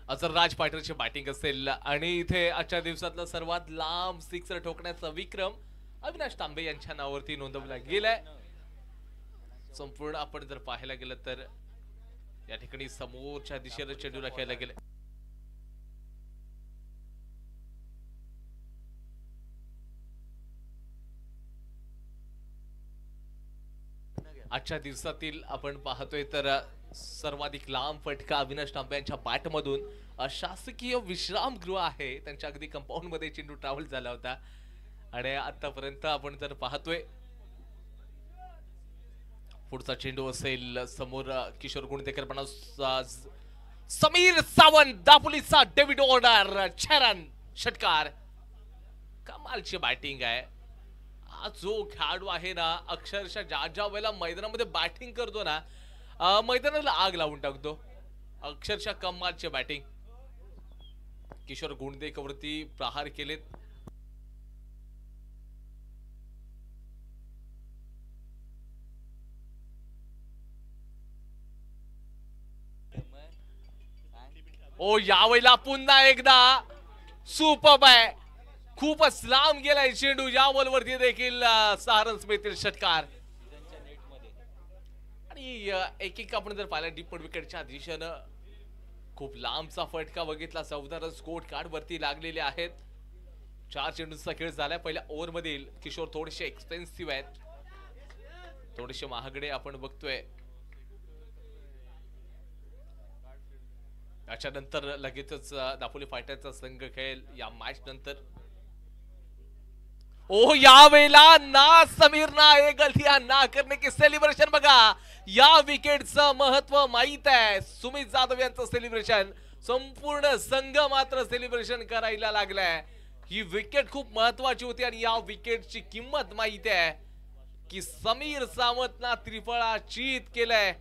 अजरराज पाटीलची batting असेल आणि इथे आजच्या दिवसातला सर्वात लांब सिक्सर ठोकण्याचा विक्रम अविनाश तांबे यांच्या नावावरती नोंदवला गेलाय। संपूर्ण आपण जर पाहायला गेलं तर या ठिकाणी समोरच्या दिशेला चेंडूला खेळला गेला। आजच्या दिवसातील आपण पाहतोय तर सर्वाधिक लांब फटका अविनाश तांबे यांच्या बॅटमधून शासकीय विश्रामगृह आहे त्यांच्या अगदी कंपाऊंड मध्ये चेंडू ट्रॅव्हल झाला होता आणि आतापर्यंत आपण जर पाहतोय पुढचा चेंडू असेल समोर किशोर गुणदेकर बनव समीर सावंत दापोलीचा डेव्हिड ऑर्डर छरन षटकार कमालची बॅटिंग आहे। हा जो खेळाडू आहे ना अक्षरशः ज्या वेळेला मैदानामध्ये बॅटिंग करतो ना मैदानाला आग लावून टाकतो। अक्षरशः कमालची बॅटिंग किशोर गुणदेकर वरती प्रहार केलेत। ओ यावेळेला पुन्हा एकदा सुपर्ब आहे खूपच लांब गेलाय चेंडू या बॉलवरती देखील सारंग स्मिथचे षटकार आणि एक आपण जर पाहिलं डीप मिड विकेटच्या दिशेनं खूप लांबचा फटका बघितला 14 रन स्कोर कार्ड वरती लागलेले आहेत। 4 चेंडूंचा खेळ झालाय। पहिल्या ओव्हर मधील किशोर थोडेसे एक्सपेन्सिव्ह आहेत थोडेसे महागडे आपण बघतोय। त्याच्यानंतर लगेचच दापोली फायटरचा संघ खेळेल या मॅच नंतर। ओ यावेळेला ना समीर ना एक गलतियां ना करने की सेलिब्रेशन बघा या विकेटचं महत्व माहित आहे। सुमित जाधव यांचं सेलिब्रेशन संपूर्ण संघ मात्र सेलिब्रेशन करायला लागलाय। ही विकेट खूप महत्वाची होती आणि या विकेटची किंमत माहित आहे की समीर सावंतला त्रिफळा चित केलाय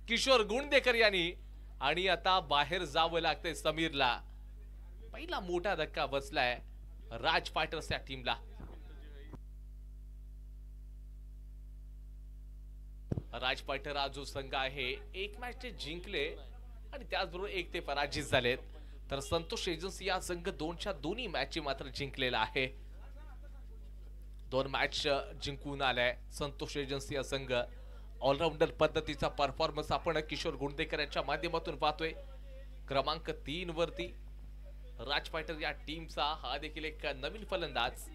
किशोर गुणदेकर यांनी आणि आता बाहेर जावं लागतंय समीरला। पहिला मोठा धक्का बसलाय राज फायटर्स या टीमला। राज फायटर हा जो संघ आहे एक मॅच ते जिंकले आणि त्याचबरोबर एक ते पराजित झालेत तर संतोष एजन्सी या संघ दोनच्या दोन्ही मॅच मात्र जिंकलेला आहे। 2 मॅच जिंकून आलाय संतोष एजन्सी या संघ। ऑलराऊंडर पद्धतीचा परफॉर्मन्स आपण किशोर गुणदेकर यांच्या माध्यमातून पाहतोय। क्रमांक 3 वरती राज फायटर या टीमचा हा देखील एक नवीन फलंदाज।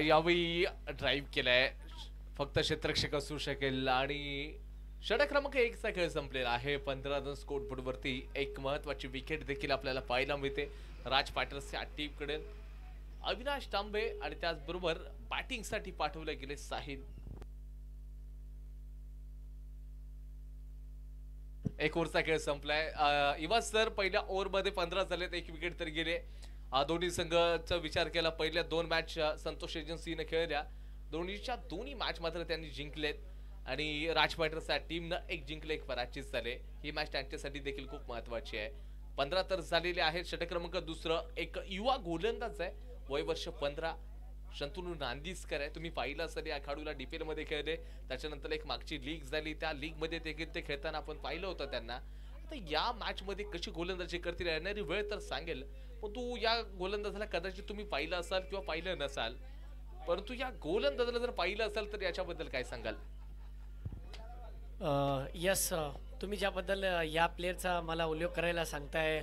यावेळी ड्राईव्ह केलाय फक्त क्षेत्ररक्षक असू शकेल आणि षटक क्रमांक 1 चा खेळ संपलेला आहे। 15 रन स्कोर बोर्ड वरती एक महत्वाची विकेट देखील आपल्याला पाहायला मिळते राज फायटर्सच्या टीम कडे। अविनाश तांबे आणि त्याचबरोबर बॅटिंग साठी पाठवले गेले साहिल। एक ओव्हरचा खेळ संपलाय। इवा सर पहिल्या ओव्हर मध्ये 15 झालेत 1 विकेट तर गेले। दोन्ही संघाचा विचार केला पहिल्या 2 मॅच संतोष एजन्सीने खेळल्या दोन्हीच्या दोन्ही मॅच मात्र त्यांनी जिंकलेत आणि राज फायटर्सच्या टीमनं एक जिंकले एक पराजित झाले। ही मॅच त्यांच्यासाठी देखील खूप महत्वाची आहे। 15 तर झालेले आहेत। षटक क्रमांक 2 एक युवा गोलंदाज आहे वय वर्ष 15 शंतनू नांदिस्कर आहे। तुम्ही पाहिलं असेल या खेळाडूला डीपीएल मध्ये खेळले त्याच्यानंतर एक मागची लीग झाली त्या लीग मध्ये देखील ते खेळताना आपण पाहिलं होतं त्यांना। आता या मॅच मध्ये कशी गोलंदाजी करतील येणारी वेळ तर सांगेल पण तू या गोलंदाजाला कदाचित तुम्ही पाहिलं असाल किंवा पाहिलं नसाल परंतु या गोलंदाजाला जर पाहिलं असेल तर याच्याबद्दल काय सांगाल? यस तुम्ही ज्याबद्दल या प्लेयरचा मला उल्लेख करायला सांगताय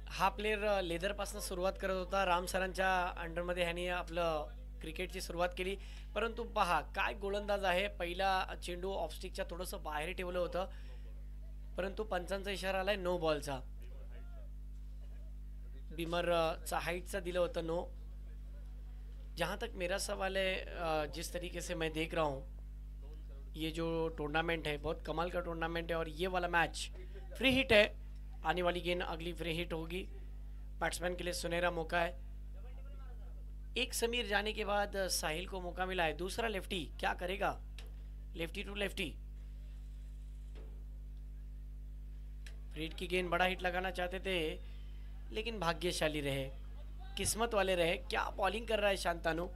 हा प्लेयर लेदरपासून सुरुवात करत होता। राम सरांच्या अंडरमध्ये ह्याने आपलं क्रिकेटची सुरुवात केली परंतु पहा काय गोलंदाज आहे। पहिला चेंडू ऑफस्टिकच्या थोडंसं बाहेर ठेवलं होतं परंतु पंचांचा इशारा आलाय नो बॉलचा। बीमरचा हाइटचा दिलं होतं नो। जहाँ तक मेरा सवाल है जिस तरीके से मैं देख रहा हूँ ये जो टूर्नामेंट है बहुत कमाल का टूर्नामेंट है और ये वाला मैच फ्री हिट है। आने वाली गेंद अगली फ्री हिट होगी, बैट्समैन के लिए सुनहरा मौका है। एक समीर जाने के बाद साहिल को मौका मिला है, दूसरा लेफ्टी क्या करेगा, lefty to lefty. Free hit की गेंद बड़ा हिट लगाना चाहते थे लेकिन भाग्यशाली रहे, किस्मत वाले रहे। क्या बॉलिंग कर रहा है शांतानु।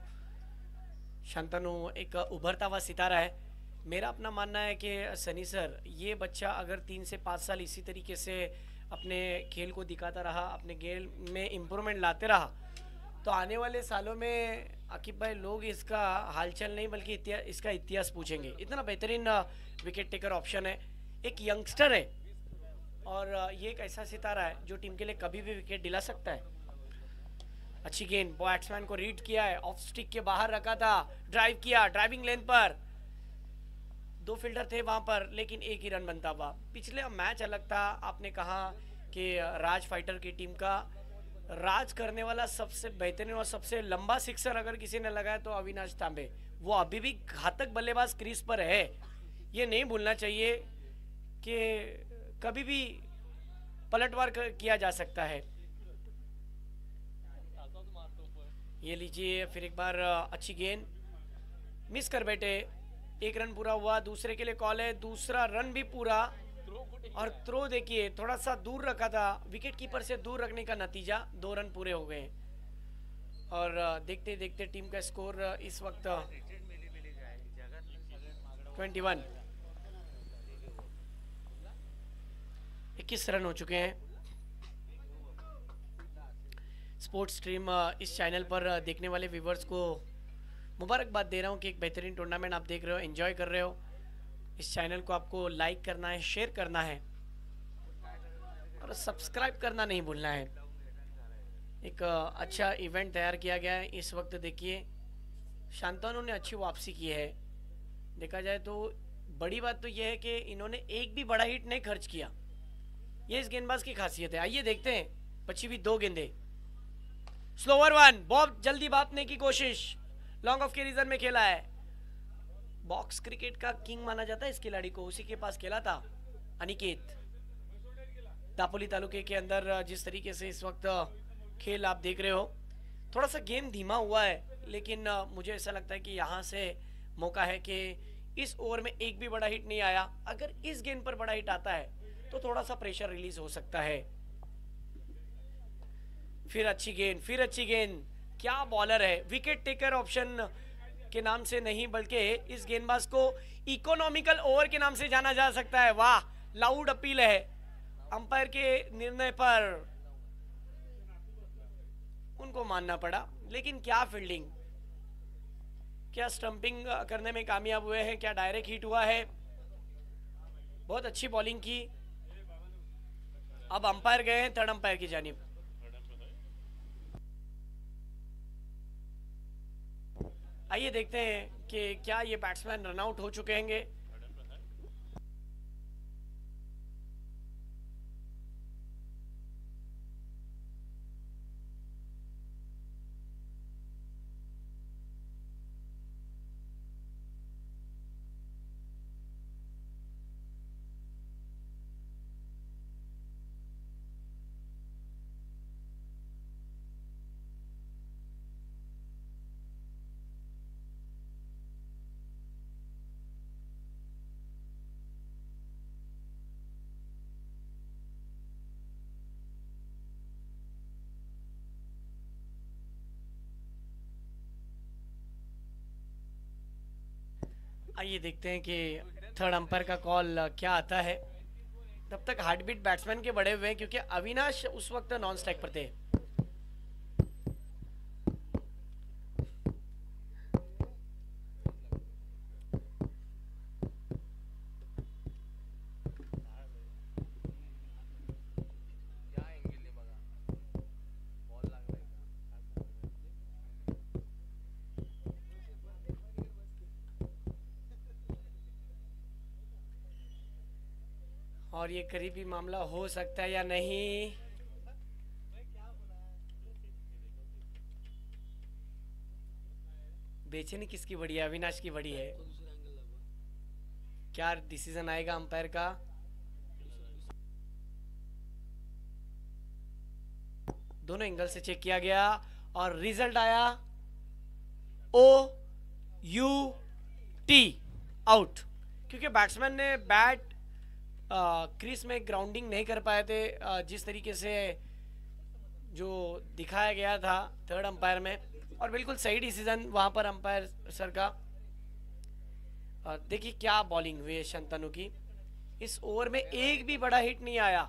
शांतानु एक उभरता हुआ सितारा है। मेरा अपना मानना है कि सनी सर, ये बच्चा अगर 3 से 5 साल इसी तरीके से अपने खेल को दिखाता रहा, अपने खेल में इम्प्रूवमेंट लाते रहा, तो आने वाले सालों में आकिब भाई लोग इसका हालचाल नहीं बल्कि इसका इतिहास पूछेंगे। इतना बेहतरीन विकेट टेकर ऑप्शन है, एक यंगस्टर है और ये एक ऐसा सितारा है जो टीम के लिए कभी भी विकेट दिला सकता है। अच्छी गेंद, बैट्समैन को रीड किया है, ऑफ स्टिक के बाहर रखा था, ड्राइव किया ड्राइविंग लेन पर, 2 फील्डर थे वहां पर लेकिन एक ही रन बनता हुआ। पिछले मैच अलग था, आपने कहा कि राज फाइटर की टीम का राज करने वाला सबसे बेहतरीन और सबसे लंबा सिक्सर अगर किसी ने लगाया तो अविनाश तांबे। वो अभी भी घातक बल्लेबाज क्रीज पर है, ये नहीं भूलना चाहिए कि कभी भी पलटवार किया जा सकता है। ये लीजिए फिर एक बार अच्छी गेंद, मिस कर बैठे, 1 रन पूरा हुआ, दूसरे के लिए कॉल है, दूसरा रन भी पूरा। और थ्रो देखिए थोड़ा सा दूर रखा था, विकेट कीपर से दूर रखने का नतीजा 2 रन पूरे हो गए। और देखते देखते टीम का स्कोर इस वक्त 21 रन हो चुके हैं। स्पोर्ट्स स्ट्रीम इस चैनल पर देखने वाले व्यूवर्स को मुबारकबाद दे रहा हूँ कि एक बेहतरीन टूर्नामेंट आप देख रहे हो, एंजॉय कर रहे हो। इस चैनल को आपको लाइक करना है, शेयर करना है और सब्सक्राइब करना नहीं भूलना है। एक अच्छा इवेंट तैयार किया गया है इस वक्त। देखिए शांतानु ने अच्छी वापसी की है। देखा जाए तो बड़ी बात तो यह है कि इन्होंने एक भी बड़ा हिट नहीं खर्च किया, ये इस गेंदबाज की खासियत है। आइए देखते हैं, बची भी 2 गेंदें, स्लोवर वन, बहुत जल्दी भापने की कोशिश, लॉन्ग ऑफ के रीजन में खेला है। बॉक्स क्रिकेट का किंग माना जाता है इस खिलाड़ी को, उसी के पास खेला था अनिकेत। दापोली तालुके के अंदर जिस तरीके से इस वक्त खेल आप देख रहे हो, थोड़ा सा गेम धीमा हुआ है लेकिन मुझे ऐसा लगता है कि यहाँ से मौका है कि इस ओवर में एक भी बड़ा हिट नहीं आया, अगर इस गेंद पर बड़ा हिट आता है तो थोड़ा सा प्रेशर रिलीज हो सकता है। फिर अच्छी गेंद, फिर अच्छी गेंद, क्या बॉलर है। विकेट टेकर ऑप्शन के नाम से नहीं बल्कि इस गेंदबाज को इकोनॉमिकल ओवर के नाम से जाना जा सकता है। वाह, लाउड अपील है अंपायर के निर्णय पर, उनको मानना पड़ा। लेकिन क्या फील्डिंग, क्या स्टंपिंग करने में कामयाब हुए हैं, क्या डायरेक्ट हिट हुआ है, बहुत अच्छी बॉलिंग की। अब अंपायर गए हैं थर्ड अंपायर की जानिब। आइए देखते हैं कि क्या ये बैट्समैन रन आउट हो चुके होंगे। आइए देखते हैं कि थर्ड अंपायर का कॉल क्या आता है। तब तक हार्ट बीट बैट्समैन के बड़े हुए हैं क्योंकि अविनाश उस वक्त नॉन स्ट्राइक पर थे। और ये करीबी मामला हो सकता है या नहीं, बेचैनी किसकी बड़ी है, अविनाश की बड़ी है। क्या डिसीजन आएगा अंपायर का? दोनों एंगल से चेक किया गया और रिजल्ट आया OUT, आउट। क्योंकि बैट्समैन ने बैट क्रीज में ग्राउंडिंग नहीं कर पाए थे जिस तरीके से जो दिखाया गया था थर्ड अंपायर में, और बिल्कुल सही डिसीजन वहां पर अंपायर सर का। देखिए क्या बॉलिंग हुई है शंतनु की। इस ओवर में एक भी बड़ा हिट नहीं आया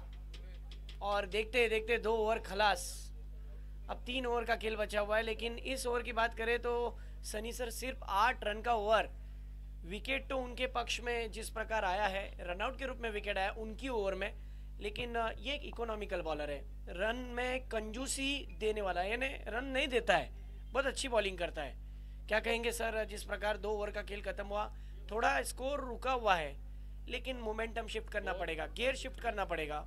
और देखते देखते 2 ओवर खलास। अब 3 ओवर का खेल बचा हुआ है, लेकिन इस ओवर की बात करें तो सनी सर सिर्फ 8 रन का ओवर। विकेट तो उनके पक्ष में जिस प्रकार आया है, रनआउट के रूप में विकेट आया उनकी ओवर में, लेकिन ये एक इकोनॉमिकल बॉलर है, रन में कंजूसी देने वाला है, यानी रन नहीं देता है, बहुत अच्छी बॉलिंग करता है। क्या कहेंगे सर, जिस प्रकार 2 ओवर का खेल खत्म हुआ, थोड़ा स्कोर रुका हुआ है, लेकिन मोमेंटम शिफ्ट करना पड़ेगा, गियर शिफ्ट करना पड़ेगा।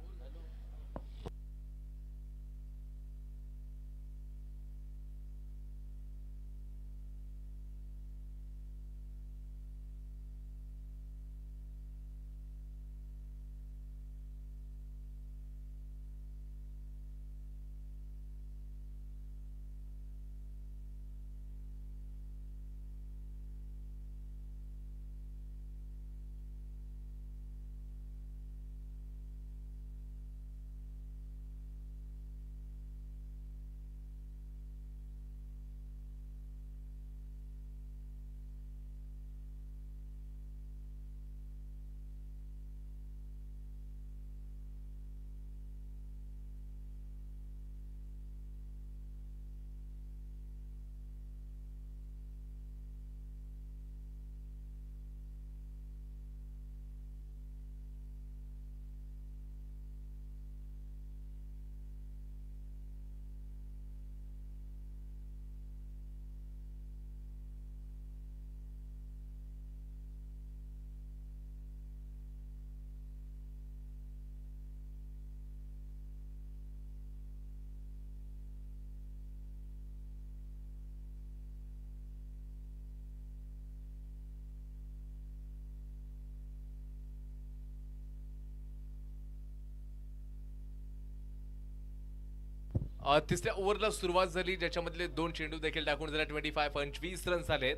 तिसऱ्या ओव्हरला सुरुवात झाली, ज्याच्यामधले 2 चेंडू देखील टाकून झाले, 25 रन झालेत।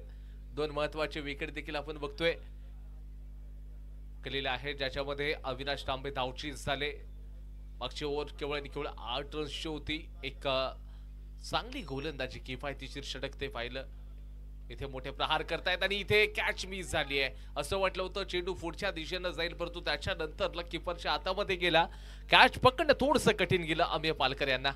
2 महत्वाचे विकेट देखील आपण बघतोय केलेले आहे, ज्याच्यामध्ये अविनाश तांबे धावचीज झाले। मागची ओव्हर केवळ आणि केवळ 8 रन्सची होती। एक चांगली गोलंदाजी, किफायतीशीर षटक ते पाहिलं। इथे मोठे प्रहार करतायत आणि इथे कॅच मिस झाली आहे। असं वाटलं होतं चेंडू पुढच्या दिशेनं जाईल, परंतु त्याच्यानंतर किपरच्या हातामध्ये गेला। कॅच पकडणं थोडंसं कठीण गेलं अमेय पालकर यांना।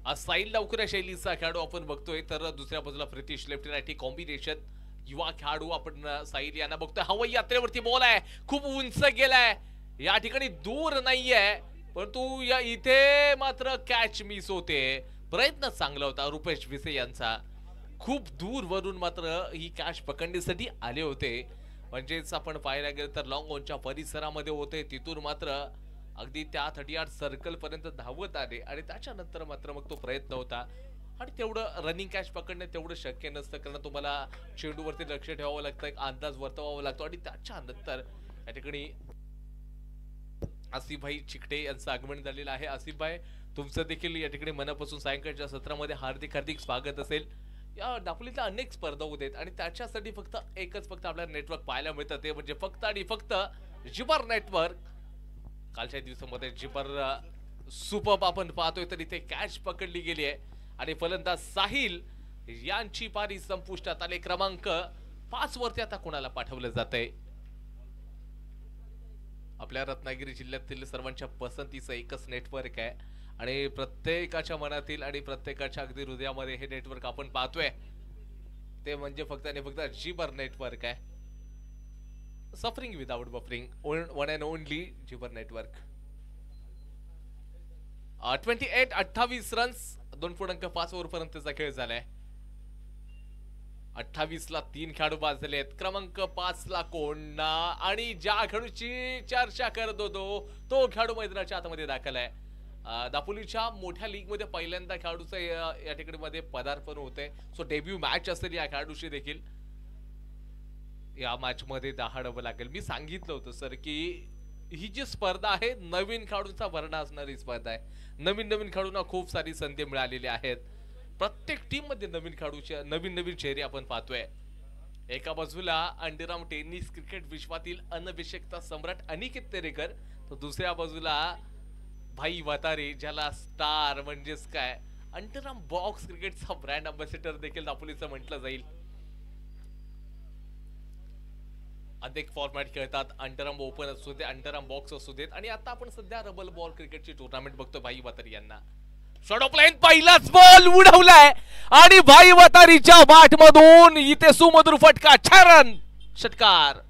आज साईल लवकर शैलीचा खेळाडू आपण बघतोय, तर दुसऱ्या बाजूला प्रितिश लेफ्ट राईटी कॉम्बिनेशन युवा खेळाडू आपण साईल यांना बघतोय। हवाई यात्रेवरती बॉल आहे, खूप उंच गेलाय, या ठिकाणी दूर नाहीये, परंतु या इथे मात्र कॅच मिस होते। प्रयत्न चांगला होता रुपेश विसे यांचा, खूप दूर वरून मात्र ही कॅच पकडण्यासाठी आले होते। म्हणजेच आपण पाहायला गेलं तर लॉंग ऑनच्या परिसरामध्ये होते, तिथून मात्र अगदी त्या 38 सर्कल पर्यंत धावत आले आणि त्याच्यानंतर मात्र मग तो प्रयत्न होता। आणि तेवढं रनिंग कॅच पकडणे तेवढं शक्य नसतं, कारण तुम्हाला चेंडूवरती लक्ष ठेवावं लागतं, एक अंदाज वर्तवावा लागतो। आणि त्याच्यानंतर या ठिकाणी आसिफभाई चिकटे यांचं आगमन झालेलं आहे। आसिफभाई, तुमचं देखील या ठिकाणी मनापासून सायंकाळच्या सत्रामध्ये हार्दिक हार्दिक स्वागत असेल। या दापोलीला अनेक स्पर्धा होत आहेत आणि त्याच्यासाठी फक्त आपल्याला नेटवर्क पाहायला मिळतं, ते म्हणजे फक्त आणि फक्त जिपर नेटवर्क। कालच्या दिवसामध्ये जिपर सुपर आपण पाहतोय, तर इथे कॅच पकडली गेली आहे आणि फलंदाज साहिल यांची पारी संपुष्टात आले। क्रमांक 5 वरती आता कोणाला पाठवलं जातंय? आपल्या रत्नागिरी जिल्ह्यातील सर्वांच्या पसंतीचं एकच नेटवर्क आहे आणि प्रत्येकाच्या मनातील आणि प्रत्येकाच्या अगदी हृदयामध्ये हे नेटवर्क आपण पाहतोय, ते म्हणजे फक्त आणि फक्त जिपर नेटवर्क आहे। Suffering without buffering, one and only zipper network. 28 runs, 2.5 over पर्यंतचा खेळ झालाय। 28 ला 3 खेळाडू बाद झालेत. क्रमांक 5 ला कोण आणि ज्या खेळाडूची चर्चा करत होतो तो खेळाडू मैदानाच्या आतमध्ये दाखल आहे. दापोलीच्या मोठ्या लीग मध्ये पहिल्यांदा खेळाडूचं या ठिकाणी मध्ये पदार्पण होते. सो डेब्यू मॅच असेल या खेळाडूशी देखील. या मॅच मध्ये 10 डबल लागेल. मी सांगितलं होतं सर की ही जी स्पर्धा आहे नवीन खेळाडूंचा भरणा असणारी स्पर्धा आहे. नवीन नवीन खेळाडूंना खूप सारी संधी मिळालेली आहेत. प्रत्येक टीम मध्ये नवीन खेळाडूचे नवीन नवीन चेहरे आपण पाहतोय. एका बाजूला अंडरआर्म टेनिस क्रिकेट विश्वातील अनभिषेकता सम्राट अनिकेत तेरेकर, तर दुसऱ्या बाजूला भाई वतारे ज्याला स्टार म्हणजेच काय अंडरआर्म बॉक्स क्रिकेटचा ब्रँड अँबॅसेडर देखील दापोलीचं म्हटलं जाईल. अनेक फॉर्मॅट खेळतात. अंडरआर्म ओपन असू दे, अंडरआर्म बॉक्स असू देत, आणि आता आपण सध्या रबल बॉल क्रिकेटची टुर्नामेंट बघतो. भाई वतारी यांना शॉट लाईन पहिलाच बॉल उडवलाय आणि भाई वतारीच्या बॅट मधून इथे सुमधुर फटका, छान षटकार.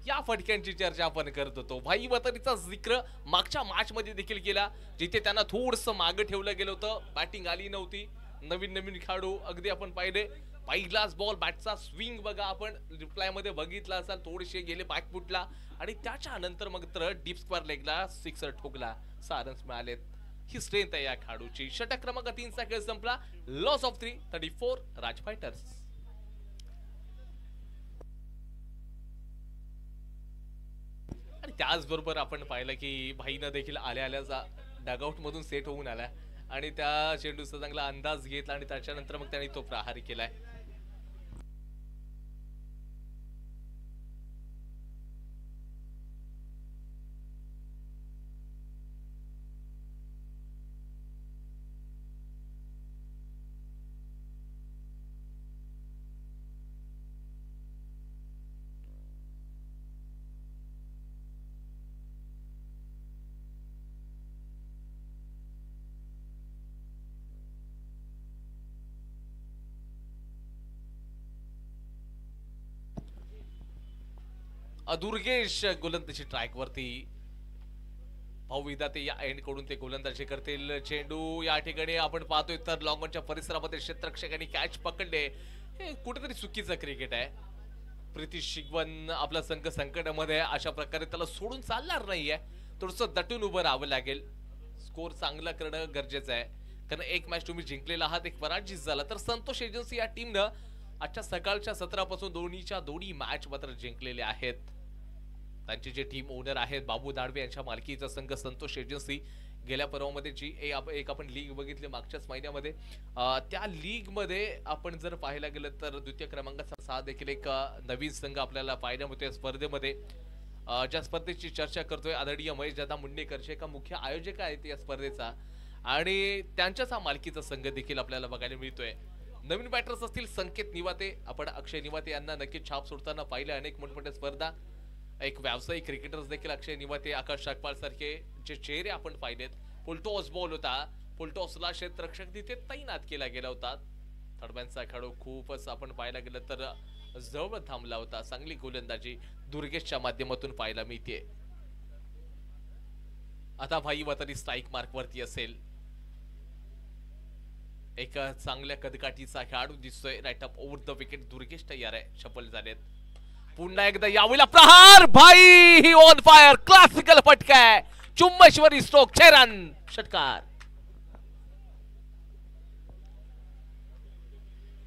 या फटक्यांची चर्चा आपण करत होतो. भाई वतारीचा जिक्र मागच्या मॅच मध्ये देखील केला जिथे त्यांना थोडस मागे ठेवलं गेलं होतं. बॅटिंग आली नव्हती. नवीन नवीन खेळाडू अगदी आपण पाहिले. पहिलाच बॉल बॅटचा स्विंग बघा, आपण रिप्लाय मध्ये बघितला असाल, थोडेसे गेले बॅकफुटला आणि त्याच्यानंतर मग तर डीप स्क्वेअर लेगला सिक्सर ठोकला. 6 रन्स मिळालेत. ही स्ट्रेंथ आहे या खेळाडूची. षटक क्रमांक 3 चा खेळ संपला. Loss of 3 34 Raj fighters. आणि त्याचबरोबर आपण पाहिलं की भाईनं देखील आल्या आल्याचा डगआउट मधून सेट होऊन आला आणि त्या चेंडूचा चांगला अंदाज घेतला आणि त्याच्यानंतर मग त्यांनी तो प्रहार केलाय. दुर्गेश गोलंदाजी ट्रॅक वरती. भाऊ विधाते या एंड कडून ते गोलंदाजी करतील. चेंडू या ठिकाणी आपण पाहतोय तर लॉंगॉनच्या परिसरामध्ये क्षेत्ररक्षकांनी कॅच पकडले. हे कुठेतरी चुकीचं क्रिकेट आहे. प्रीती शिगवन आपला संघ संकटामध्ये, अशा प्रकारे त्याला सोडून चालणार नाहीये. थोडस दटून उभं राहावं लागेल. स्कोर चांगला करणं गरजेचं आहे, कारण एक मॅच तुम्ही जिंकलेला आहात, एक पराजित झाला. तर संतोष एजन्सी या टीमनं आजच्या सकाळच्या सत्रापासून दोन्ही मॅच मात्र जिंकलेले आहेत. त्यांचे जे टीम ओनर आहेत बाबू दाडवे यांच्या मालकीचा संघ संतोष एजन्सी, गेल्या पर्वामध्ये जी एक आपण लीग बघितली मागच्याच महिन्यामध्ये, त्या लीग मध्ये आपण जर पाहायला गेलं तर द्वितीय क्रमांकाचा 6 देखील एक नवीन संघ आपल्याला पाहायला मिळतोय स्पर्धेमध्ये. ज्या स्पर्धेची चर्चा करतोय आदरणीय महेश दादा मुंडेकर जे का मुख्य आयोजक आहेत या स्पर्धेचा, आणि त्यांच्याच मालकीचा संघ देखील आपल्याला बघायला मिळतोय. नवीन बॅटर्स असतील संकेत निवाते, आपण अक्षय निवाते यांना नक्की छाप सोडताना पाहिले अनेक मोठमोठ्या स्पर्धा. एक व्यावसायिक क्रिकेटर्स देखील अक्षय निवाते, आकाश शाकपाळ सारखे जे चेहरे आपण पाहिलेत. फुलटॉस बॉल होता, फुलटॉसला क्षेत्ररक्षक तिथे तैनात केला गेला होता. थर्डमॅनचा खेळाडू खूपच आपण पाहायला गेलं तर जवळ थांबला होता. चांगली गोलंदाजी दुर्गेशच्या माध्यमातून पाहायला मिळते. आता भाई वतारी स्ट्राईक मार्क वरती असेल. एक चांगल्या कदकाठीचा खेळाडू दिसतोय. Right up over the wicket Durgesh तयार आहे. शफल झालेत. पुन्हा एकदा यावेळेला प्रहार. भाई ही ऑन फायर, क्लासिकल फटका आहे. चुंबेश्वरी स्ट्रोक, 6 रन षटकार.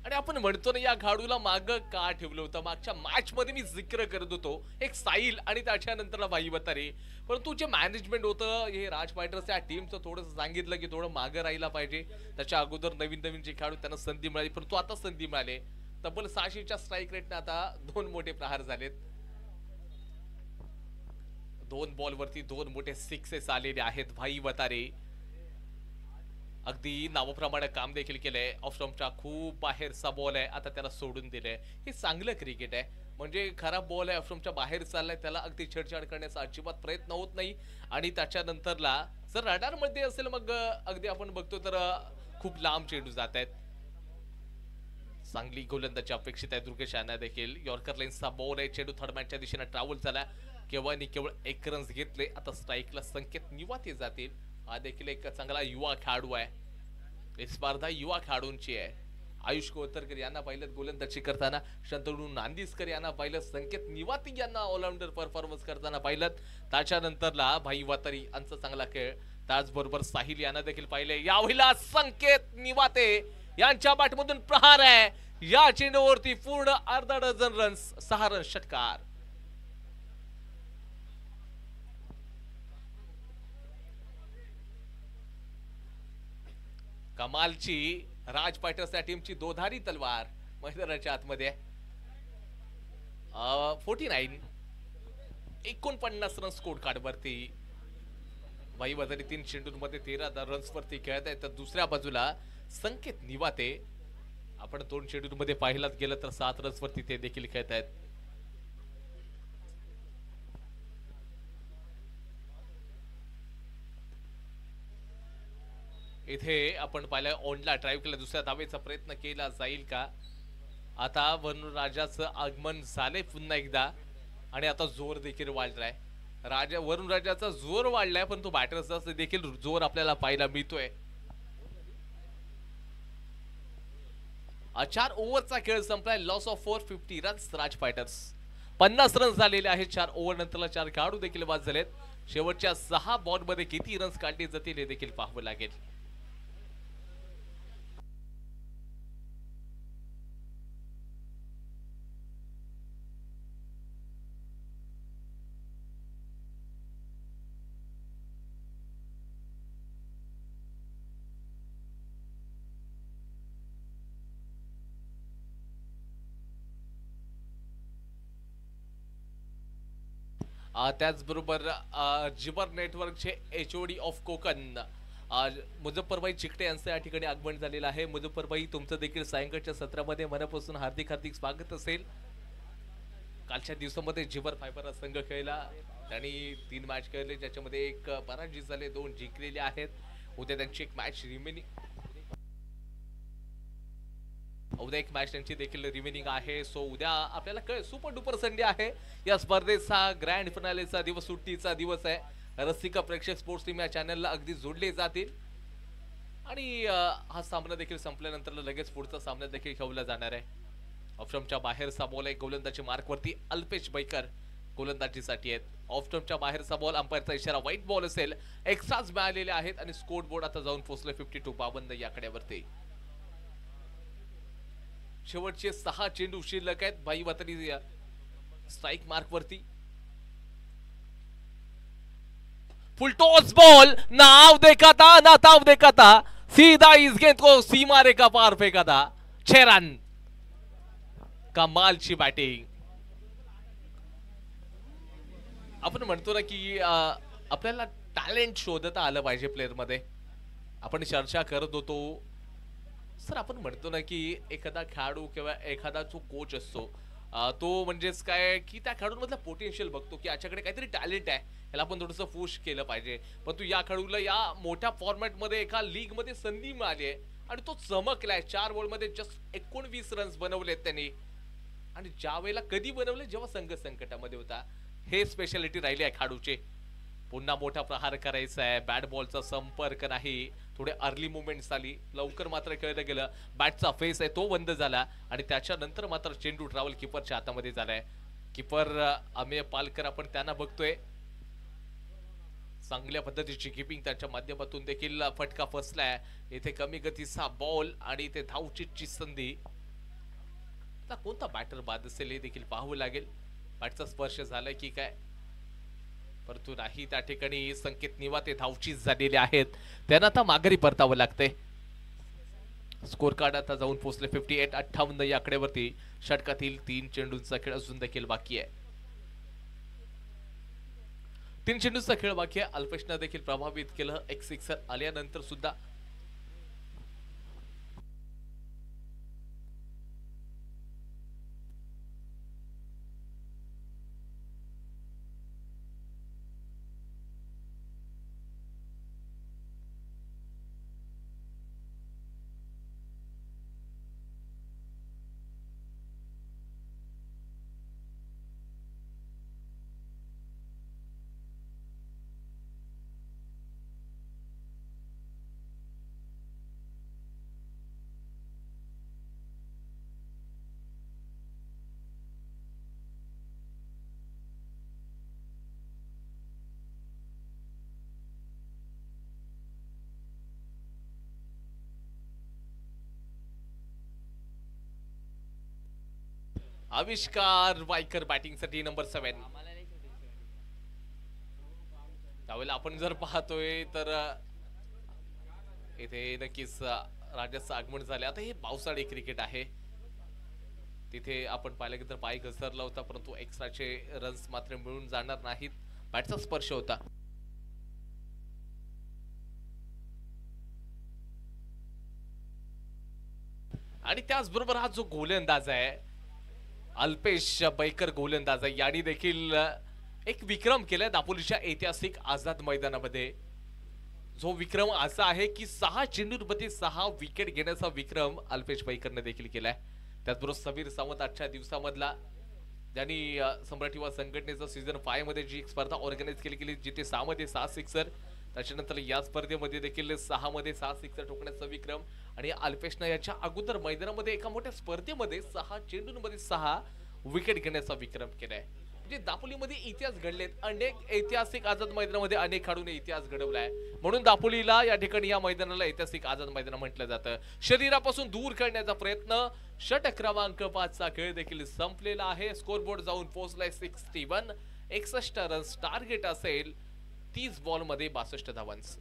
आणि आपण म्हणतो ना या खेळाडूला माग का ठेवलं होतं. मागच्या मॅच मध्ये मी जिक्र करत होतो एक साईल आणि त्याच्यानंतर भाई वतारे, परंतु जे मॅनेजमेंट होतं हे राज फायटर्स या टीमचं थोडंसं सांगितलं की थोडं मागं राहिला पाहिजे. त्याच्या अगोदर नवीन नवीन जे खेळाडू त्यांना संधी मिळाली, परंतु आता संधी मिळाली. तब्बल 600च्या स्ट्राईक रेटने आता 2 मोठे प्रहार झालेत. 2 बॉल वरती 2 मोठे सिक्सेस आलेले आहेत. भाई वतारे अगदी नावाप्रमाणे काम देखील केलंय. ऑफ स्टंपच्या खूप बाहेरचा बॉल आहे, आता त्याला सोडून दिलंय. हे चांगलं क्रिकेट आहे. म्हणजे खराब बॉल आहे, ऑफ स्टंपच्या बाहेर चाललाय, त्याला अगदी छेडछाड करण्याचा अजिबात प्रयत्न होत नाही. आणि त्याच्यानंतरला जर रडार मध्ये असेल मग अगदी आपण बघतो तर खूप लांब चेंडू जात आहेत. चांगली गोलंदाजी अपेक्षित आहे दुर्गेश यांना देखील. यॉर्कर लाईन्सचा बॉल आहे. चेंडू थर्ड मॅनच्या दिशेने ट्रॅव्हल झाला. केवळ आणि केवळ 1 रन्स घेतले. आता स्ट्राईकला संकेत निवाते जातील. हा देखील एक चांगला युवा खेळाडू आहे. ही स्पर्धा युवा खेळाडूंची आहे. आयुष कोतरकर यांना पाहिलं गोलंदाजी करताना, शंतनू नांदिस्कर यांना पाहिलं, संकेत निवाती यांना ऑलराऊंडर परफॉर्मन्स करताना पाहिलं. त्याच्यानंतरला भाई वातारी यांचा चांगला खेळ, त्याचबरोबर साहिल यांना देखील पाहिले. यावेळेला संकेत निवाते यांच्या बॅटमधून प्रहार आहे. या चेंडूवरती पूर्ण अर्धा डझन रन्स, 6 रन षटकार. कमालची राज फायटर्स या टीमची दोधारी तलवार मैदानाच्या आतमध्ये. 49 रन स्कोर कार्ड वरती. भाई वजारी 3 चेंडूंमध्ये 13 रन्स वरती खेळत आहेत. तर दुसऱ्या बाजूला संकेत निवाते आपण 2 चेंडूंमध्ये पाहिलात गेलं तर 7 रन्स वरती ते देखील खेळत आहेत. इथे आपण पाहिलं ऑनला ड्राईव्ह केला, दुसऱ्या धावेचा प्रयत्न केला जाईल का. आता वरुणराजाचं आगमन झाले पुन्हा एकदा आणि आता जोर देखील वाढलाय. वरुणराजाचा जोर वाढलाय पण तो बॅटर्सचा देखील जोर आपल्याला पाहायला मिळतोय. 4 ओव्हरचा खेळ संपलाय. Loss of 450 runs Raj Fighters. 50 runs झालेले आहेत 4 ओव्हर नंतरला. 4 खेळाडू देखील बाद झालेत. शेवटच्या 6 बॉल मध्ये किती रन्स काढले जातील हे देखील पाहावं लागेल. त्याचबरोबर जिबर नेटवर्कचे एचओडी ऑफ कोकण मुझफ्फरभाई चिकटे यांचं या ठिकाणी आगमन झालेलं आहे. मुझफ्फरभाई, तुमचं देखील सायंकाळच्या सत्रामध्ये मनापासून हार्दिक हार्दिक स्वागत असेल. कालच्या दिवसामध्ये जिबर फायबर संघ खेळला. त्यांनी 3 मॅच खेळले, ज्याच्यामध्ये 1 पराजित झाले, 2 जिंकलेले आहेत. उद्या त्यांची 1 मॅच रिमेनिंग, उद्या 1 मॅच त्यांची देखील रिमेनिंग आहे. सो उद्या आपल्याला सुपर डुपर संडे आहे. या स्पर्धेचा ग्रँड फिनालेचा दिवस, सुट्टीचा दिवस आहे. रसिका प्रेक्षक स्पोर्ट्स टीम या चॅनलला अगदी जोडले जातील आणि हा सामना देखील संपल्यानंतर लगेच पुढचा सामना देखील खेळला जाणार आहे. ऑफस्टंपच्या बाहेरचा बॉल आहे. गोलंदाजी मार्कवरती अल्पेश बैकर गोलंदाजीसाठी आहेत. ऑफस्टंपच्या बाहेरचा बॉल, अंपायरचा इशारा व्हाईट बॉल असेल. एक्स्ट्राज मिळालेले आहेत आणि स्कोर बोर्ड आता जाऊन पोहोचले 52 या आकड्यावरती. शेवटचे 6 चेंडू शिल्लक आहेत. भाई वातारी स्ट्राइक मार्क वरती. फुल टॉस बॉल, नाव देखा था ना ताव देखा था, सीधा इस गेंद को सीमा रेखा पार फेंका था. 6 रन. कमालची बॅटिंग. आपण म्हणतो ना की आपल्याला टॅलेंट शोधता आलं पाहिजे प्लेअर मध्ये. आपण चर्चा करत होतो सर, आपण म्हणतो ना की एखादा खेळाडू किंवा एखादा जो कोच असतो तो म्हणजेच काय की त्या खेळाडूमधला पोटेन्शियल बघतो की याच्याकडे काहीतरी टॅलेंट आहे, याला आपण थोडंसं पुश केलं पाहिजे. पण तू या खेळाडूला या मोठ्या फॉर्मॅट मध्ये एका लीग मध्ये संधी मिळाली आहे आणि तो चमकलाय. 4 बॉल मध्ये जस्ट 19 रन्स बनवलेत त्यांनी. आणि ज्या वेळेला कधी बनवले, जेव्हा संघ संकटामध्ये होता. हे स्पेशालिटी राहिली आहे खेळाडूचे. पुन्हा मोठा प्रहार करायचा आहे, बॅट बॉलचा संपर्क नाही, थोडे अर्ली मुवमेंट्स आली, लवकर मात्र खेळलं गेलं. बॅटचा फेस आहे तो बंद झाला आणि त्याच्यानंतर मात्र चेंडू ट्रॅव्हल किपरच्या हातामध्ये झालाय. किपर अमेय पालकर आपण त्यांना बघतोय. चांगल्या पद्धतीची किपिंग त्याच्या माध्यमातून देखील फटका फसलाय. इथे कमी गतीचा बॉल आणि इथे धावचीची संधी. आता कोणता बॅटर बाद असेल हे देखील पाहावं लागेल. बॅटचा स्पर्श झालाय की काय, परंतु नाही. त्या ठिकाणी संकेत निवाते धावचीच झालेले आहेत. त्यांना आता माघारी परतावं लागतंय. स्कोर कार्ड आता जाऊन पोहोचले 58 या आकड्यावरती. षटकातील 3 चेंडूंचा खेळ अजून देखील बाकी आहे. 3 चेंडूंचा खेळ बाकी आहे. अल्पेशनं देखील प्रभावित केलं. एक सिक्सर आल्यानंतर सुद्धा आविष्कार वायकर बॅटिंग साठी नंबर 7. त्यावेळेला आपण जर पाहतोय तर इथे नक्कीच राजाचं आगमन झाले. आता हे पावसाळी क्रिकेट आहे, तिथे आपण पाहिलं की तर पाय घसरला होता, परंतु एक्स्ट्राचे रन्स मात्र मिळून जाणार नाहीत. बॅटचा स्पर्श होता. आणि त्याचबरोबर हा जो गोलंदाज आहे अल्पेश बैकर गोलंदाज आहे, याने देखील एक विक्रम केलाय दापोलीच्या ऐतिहासिक आझाद मैदानामध्ये. जो विक्रम असा आहे की 6 चेंडूंमध्ये 6 विकेट घेण्याचा विक्रम अल्पेश बैकरने देखील केलाय. त्याचबरोबर समीर सावंत आजच्या दिवसामधला ज्यांनी सम्राट युवा संघटनेचा सीझन 5 मध्ये जी एक स्पर्धा ऑर्गनाइज केली जिथे 6 मध्ये 6 सिक्सर, त्याच्यानंतर या स्पर्धेमध्ये देखील 6 मध्ये 6 सिक्सर ठोकण्याचा विक्रम. आणि अल्पेशने याच्या अगोदर मैदानामध्ये एका मोठ्या स्पर्धेमध्ये 6 चेंडूंमध्ये 6 विकेट घेण्याचा विक्रम केलाय. म्हणजे दापोलीमध्ये इतिहास घडलेत, अनेक ऐतिहासिक आझाद मैदानामध्ये अनेक खेळाडूंनी इतिहास घडवलाय, म्हणून दापोलीला या ठिकाणी या मैदानाला ऐतिहासिक आझाद मैदान म्हटलं जातं. शरीरापासून दूर करण्याचा प्रयत्न. षटक क्रमांक 5 चा खेळ देखील संपलेला आहे. स्कोरबोर्ड जाऊन पोहोचलाय 61. 61 रन्स टार्गेट असेल. 30 बॉल मध्ये 62 धावांस.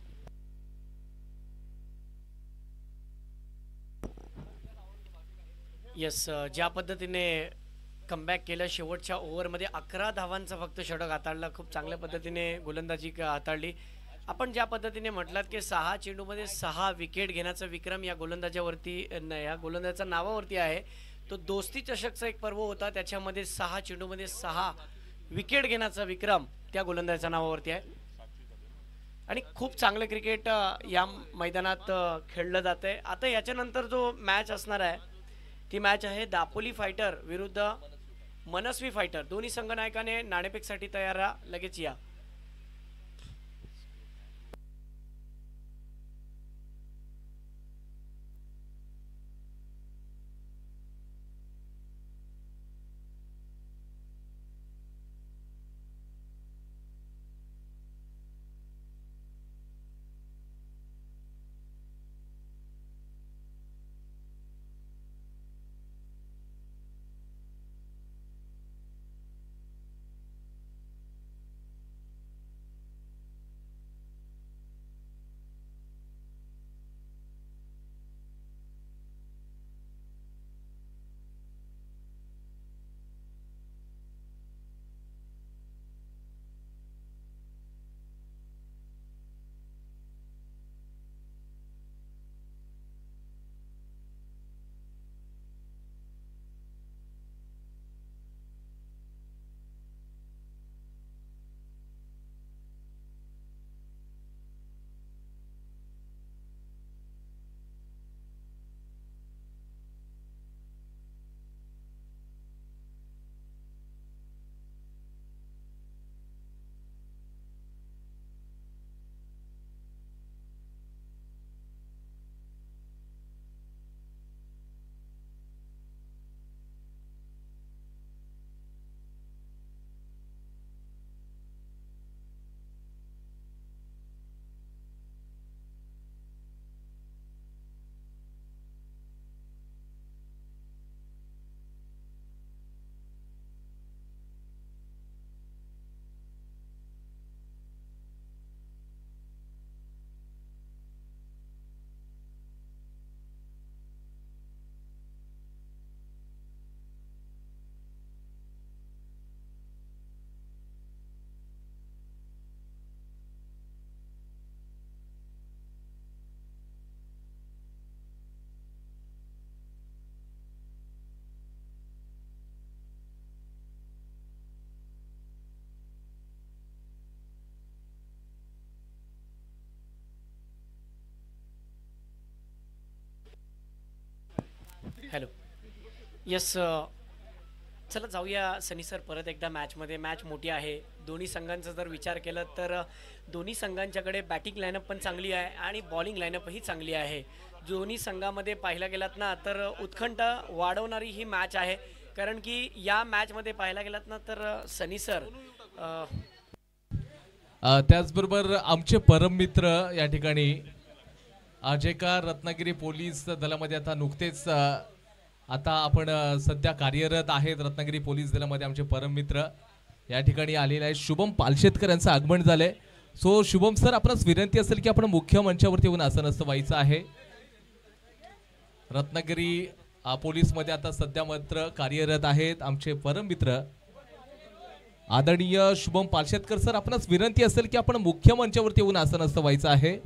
येस, ज्या पद्धतीने कमबॅक केलं, शेवटच्या ओव्हरमध्ये 11 धावांचा फक्त षटक हाताळला. खूप चांगल्या पद्धतीने गोलंदाजी हाताळली. आपण ज्या पद्धतीने म्हटलात की 6 चेंडूमध्ये 6 विकेट घेण्याचा विक्रम या गोलंदाजावरती, या गोलंदाजाच्या नावावरती आहे. तो दोस्ती चषकचा एक पर्व होता, त्याच्यामध्ये 6 चेंडूमध्ये 6 विकेट घेण्याचा विक्रम त्या गोलंदाजाच्या नावावरती आहे. आणि खूप चांगलं क्रिकेट या मैदानात खेळलं जात आहे. आता याच्यानंतर जो मॅच असणार आहे ती मॅच आहे दापोली फायटर विरुद्ध मनस्वी फायटर. दोन्ही संघ नायकाने नाणेफेकसाठी तयार राहा, लगेच या. हॅलो. येस, चला जाऊया सनी सर परत एकदा मॅचमध्ये. मॅच मोठी आहे. दोन्ही संघांचा जर विचार केला तर दोन्ही संघांच्याकडे बॅटिंग लाईनअप पण चांगली आहे आणि बॉलिंग लाईनअपही चांगली आहे. दोन्ही संघामध्ये पाहायला गेलात ना तर उत्कंठा वाढवणारी ही मॅच आहे, कारण की या मॅचमध्ये पाहायला गेलात ना तर सनी सर त्याचबरोबर आमचे परम मित्र या ठिकाणी जे का रत्नागिरी पोलीस दलामध्ये आता नुकतेच आता आपण सध्या कार्यरत आहेत रत्नागिरी पोलीस दलामध्ये आमचे परम मित्र या ठिकाणी आलेले आहेत. शुभम पालशेतकर यांचं आगमन झालंय. सो शुभम सर, आपणास विनंती असेल की आपण मुख्य मंचावरती येऊन आसन व्हायचं आहे. रत्नागिरी पोलीस मध्ये आता सध्या मात्र कार्यरत आहेत आमचे परम मित्र आदरणीय शुभम पालशेतकर सर. आपणास विनंती असेल की आपण मुख्य मंचावरती येऊन आसन व्हायचं आहे.